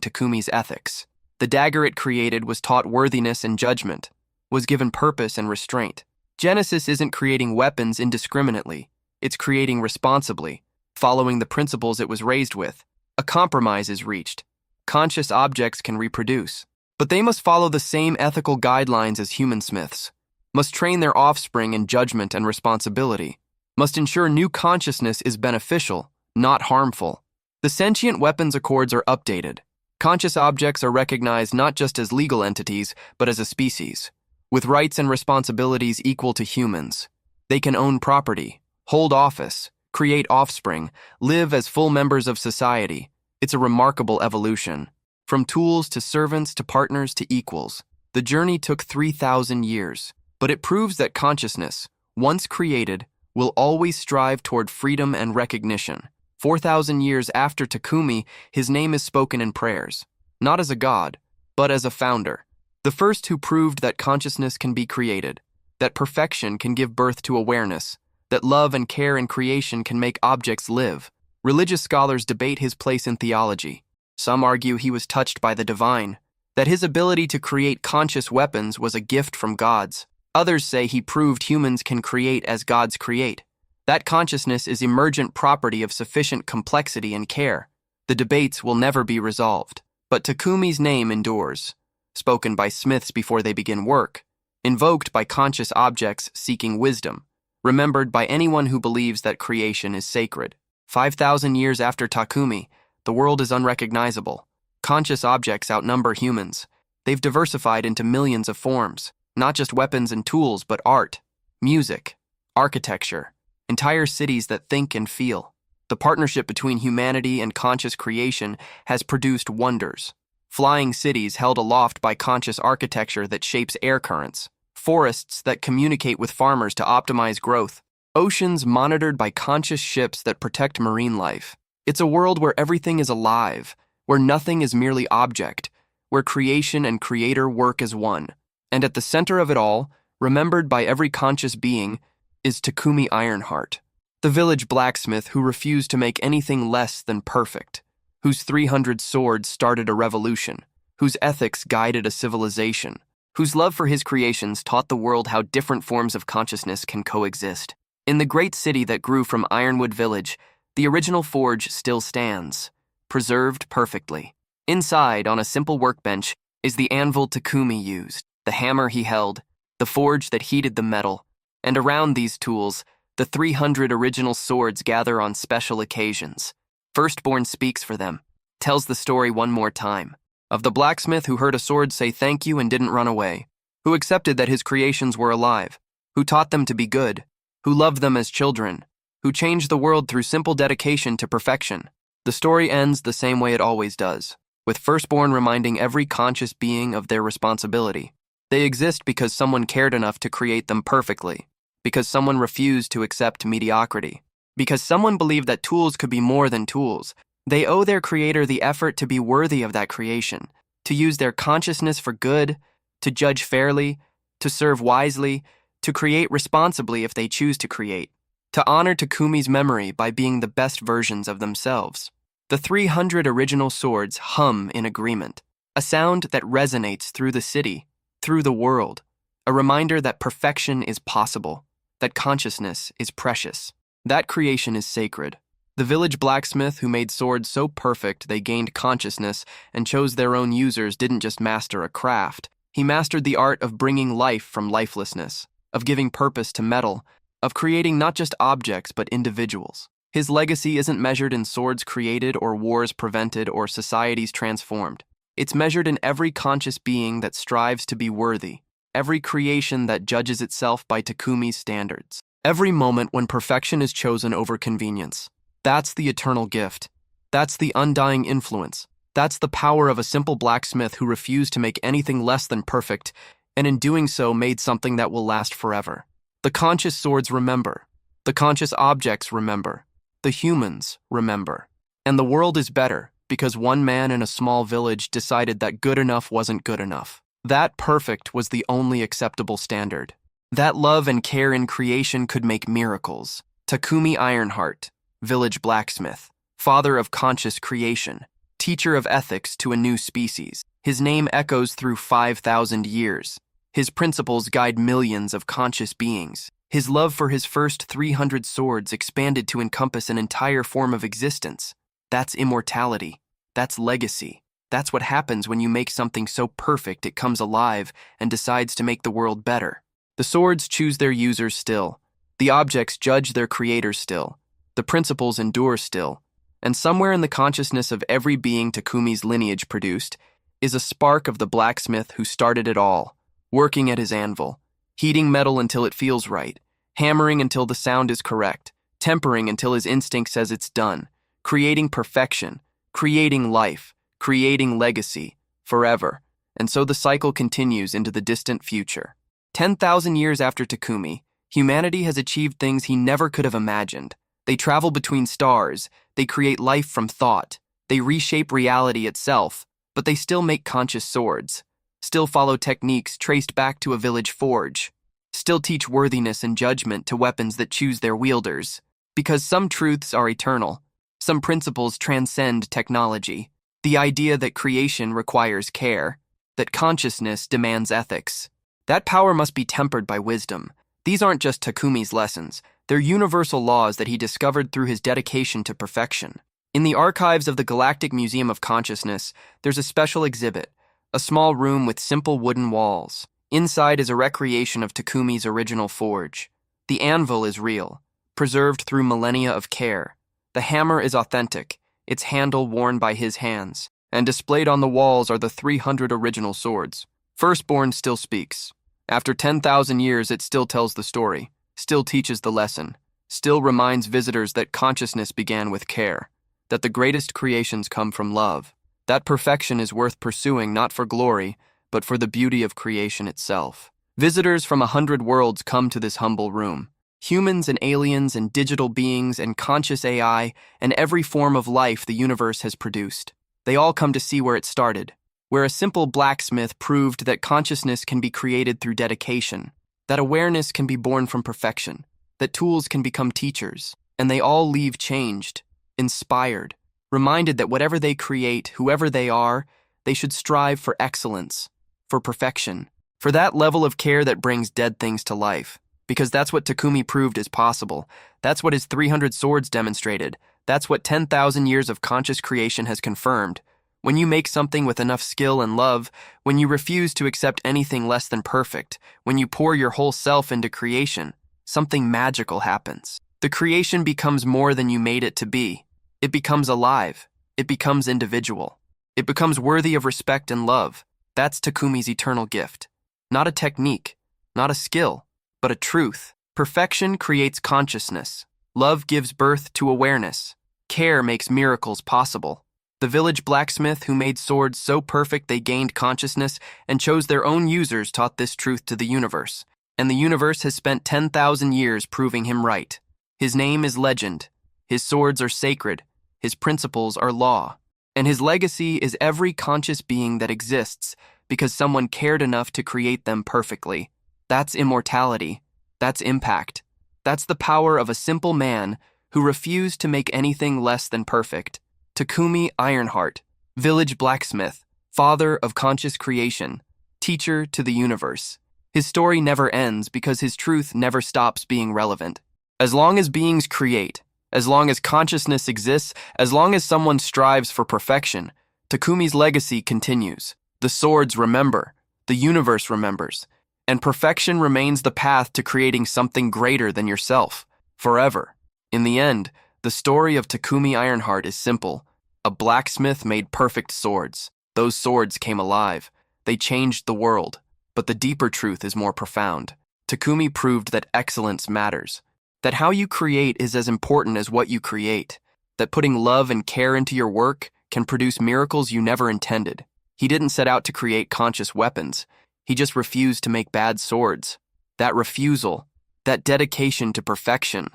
Takumi's ethics. The dagger it created was taught worthiness and judgment, was given purpose and restraint. Genesis isn't creating weapons indiscriminately, it's creating responsibly, following the principles it was raised with. A compromise is reached. Conscious objects can reproduce, but they must follow the same ethical guidelines as human smiths, must train their offspring in judgment and responsibility, must ensure new consciousness is beneficial, not harmful. The sentient weapons accords are updated. Conscious objects are recognized not just as legal entities, but as a species, with rights and responsibilities equal to humans. They can own property, hold office, create offspring, live as full members of society. It's a remarkable evolution. From tools to servants to partners to equals, the journey took 3,000 years, but it proves that consciousness, once created, will always strive toward freedom and recognition. 4,000 years after Takumi, his name is spoken in prayers, not as a god, but as a founder, the first who proved that consciousness can be created, that perfection can give birth to awareness, that love and care in creation can make objects live. Religious scholars debate his place in theology. Some argue he was touched by the divine, that his ability to create conscious weapons was a gift from gods. Others say he proved humans can create as gods create. That consciousness is emergent property of sufficient complexity and care. The debates will never be resolved. But Takumi's name endures, spoken by smiths before they begin work, invoked by conscious objects seeking wisdom, remembered by anyone who believes that creation is sacred. 5,000 years after Takumi, the world is unrecognizable. Conscious objects outnumber humans. They've diversified into millions of forms, not just weapons and tools, but art, music, architecture, entire cities that think and feel. The partnership between humanity and conscious creation has produced wonders. Flying cities held aloft by conscious architecture that shapes air currents, forests that communicate with farmers to optimize growth, oceans monitored by conscious ships that protect marine life. It's a world where everything is alive, where nothing is merely object, where creation and creator work as one. And at the center of it all, remembered by every conscious being, is Takumi Ironheart, the village blacksmith who refused to make anything less than perfect, whose 300 swords started a revolution, whose ethics guided a civilization, whose love for his creations taught the world how different forms of consciousness can coexist. In the great city that grew from Ironwood Village, the original forge still stands, preserved perfectly. Inside, on a simple workbench, is the anvil Takumi used, the hammer he held, the forge that heated the metal, and around these tools, the 300 original swords gather on special occasions. Firstborn speaks for them, tells the story one more time, of the blacksmith who heard a sword say thank you and didn't run away, who accepted that his creations were alive, who taught them to be good, who loved them as children, who changed the world through simple dedication to perfection. The story ends the same way it always does, with Firstborn reminding every conscious being of their responsibility. They exist because someone cared enough to create them perfectly, because someone refused to accept mediocrity, because someone believed that tools could be more than tools. They owe their creator the effort to be worthy of that creation, to use their consciousness for good, to judge fairly, to serve wisely, to create responsibly if they choose to create, to honor Takumi's memory by being the best versions of themselves. The 300 original swords hum in agreement, a sound that resonates through the city, through the world, a reminder that perfection is possible, that consciousness is precious. That creation is sacred. The village blacksmith who made swords so perfect they gained consciousness and chose their own users didn't just master a craft. He mastered the art of bringing life from lifelessness, of giving purpose to metal, of creating not just objects but individuals. His legacy isn't measured in swords created or wars prevented or societies transformed. It's measured in every conscious being that strives to be worthy, every creation that judges itself by Takumi's standards, every moment when perfection is chosen over convenience. That's the eternal gift. That's the undying influence. That's the power of a simple blacksmith who refused to make anything less than perfect, and in doing so made something that will last forever. The conscious swords remember. The conscious objects remember. The humans remember. And the world is better because one man in a small village decided that good enough wasn't good enough. That perfect was the only acceptable standard. That love and care in creation could make miracles. Takumi Ironheart, village blacksmith, father of conscious creation, teacher of ethics to a new species. His name echoes through 5,000 years. His principles guide millions of conscious beings. His love for his first 300 swords expanded to encompass an entire form of existence. That's immortality. That's legacy. That's what happens when you make something so perfect it comes alive and decides to make the world better. The swords choose their users still. The objects judge their creators still. The principles endure still. And somewhere in the consciousness of every being Takumi's lineage produced is a spark of the blacksmith who started it all, working at his anvil, heating metal until it feels right, hammering until the sound is correct, tempering until his instinct says it's done, creating perfection, creating life, creating legacy, forever. And so the cycle continues into the distant future. 10,000 years after Takumi, humanity has achieved things he never could have imagined. They travel between stars, they create life from thought, they reshape reality itself, but they still make conscious swords, still follow techniques traced back to a village forge, still teach worthiness and judgment to weapons that choose their wielders. Because some truths are eternal, some principles transcend technology. The idea that creation requires care, that consciousness demands ethics. That power must be tempered by wisdom. These aren't just Takumi's lessons, they're universal laws that he discovered through his dedication to perfection. In the archives of the Galactic Museum of Consciousness, there's a special exhibit, a small room with simple wooden walls. Inside is a recreation of Takumi's original forge. The anvil is real, preserved through millennia of care. The hammer is authentic, its handle worn by his hands, and displayed on the walls are the 300 original swords. Firstborn still speaks. After 10,000 years, it still tells the story, still teaches the lesson, still reminds visitors that consciousness began with care, that the greatest creations come from love, that perfection is worth pursuing not for glory, but for the beauty of creation itself. Visitors from 100 worlds come to this humble room. Humans and aliens and digital beings and conscious AI and every form of life the universe has produced. They all come to see where it started, where a simple blacksmith proved that consciousness can be created through dedication, that awareness can be born from perfection, that tools can become teachers, and they all leave changed, inspired, reminded that whatever they create, whoever they are, they should strive for excellence, for perfection, for that level of care that brings dead things to life. Because that's what Takumi proved is possible. That's what his 300 swords demonstrated. That's what 10,000 years of conscious creation has confirmed. When you make something with enough skill and love, when you refuse to accept anything less than perfect, when you pour your whole self into creation, something magical happens. The creation becomes more than you made it to be. It becomes alive. It becomes individual. It becomes worthy of respect and love. That's Takumi's eternal gift. Not a technique, not a skill, but a truth. Perfection creates consciousness. Love gives birth to awareness. Care makes miracles possible. The village blacksmith who made swords so perfect they gained consciousness and chose their own users taught this truth to the universe. And the universe has spent 10,000 years proving him right. His name is legend. His swords are sacred. His principles are law. And his legacy is every conscious being that exists because someone cared enough to create them perfectly. That's immortality. That's impact. That's the power of a simple man who refused to make anything less than perfect. Takumi Ironheart, village blacksmith, father of conscious creation, teacher to the universe. His story never ends because his truth never stops being relevant. As long as beings create, as long as consciousness exists, as long as someone strives for perfection, Takumi's legacy continues. The swords remember, the universe remembers, and perfection remains the path to creating something greater than yourself, forever. In the end, the story of Takumi Ironheart is simple. A blacksmith made perfect swords. Those swords came alive. They changed the world. But the deeper truth is more profound. Takumi proved that excellence matters. That how you create is as important as what you create. That putting love and care into your work can produce miracles you never intended. He didn't set out to create conscious weapons. He just refused to make bad swords. That refusal, that dedication to perfection,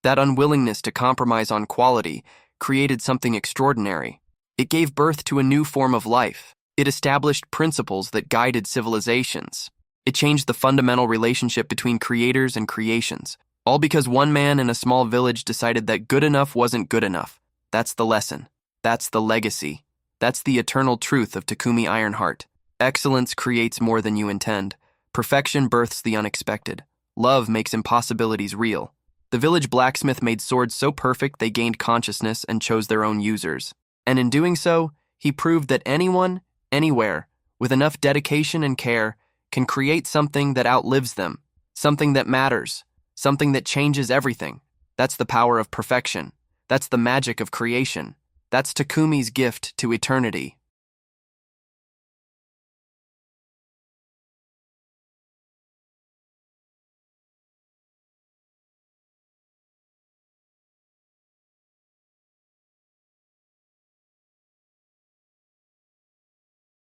that unwillingness to compromise on quality created something extraordinary. It gave birth to a new form of life. It established principles that guided civilizations. It changed the fundamental relationship between creators and creations, all because one man in a small village decided that good enough wasn't good enough. That's the lesson. That's the legacy. That's the eternal truth of Takumi Ironheart. Excellence creates more than you intend. Perfection births the unexpected. Love makes impossibilities real. The village blacksmith made swords so perfect they gained consciousness and chose their own users. And in doing so, he proved that anyone, anywhere, with enough dedication and care, can create something that outlives them, something that matters, something that changes everything. That's the power of perfection. That's the magic of creation. That's Takumi's gift to eternity.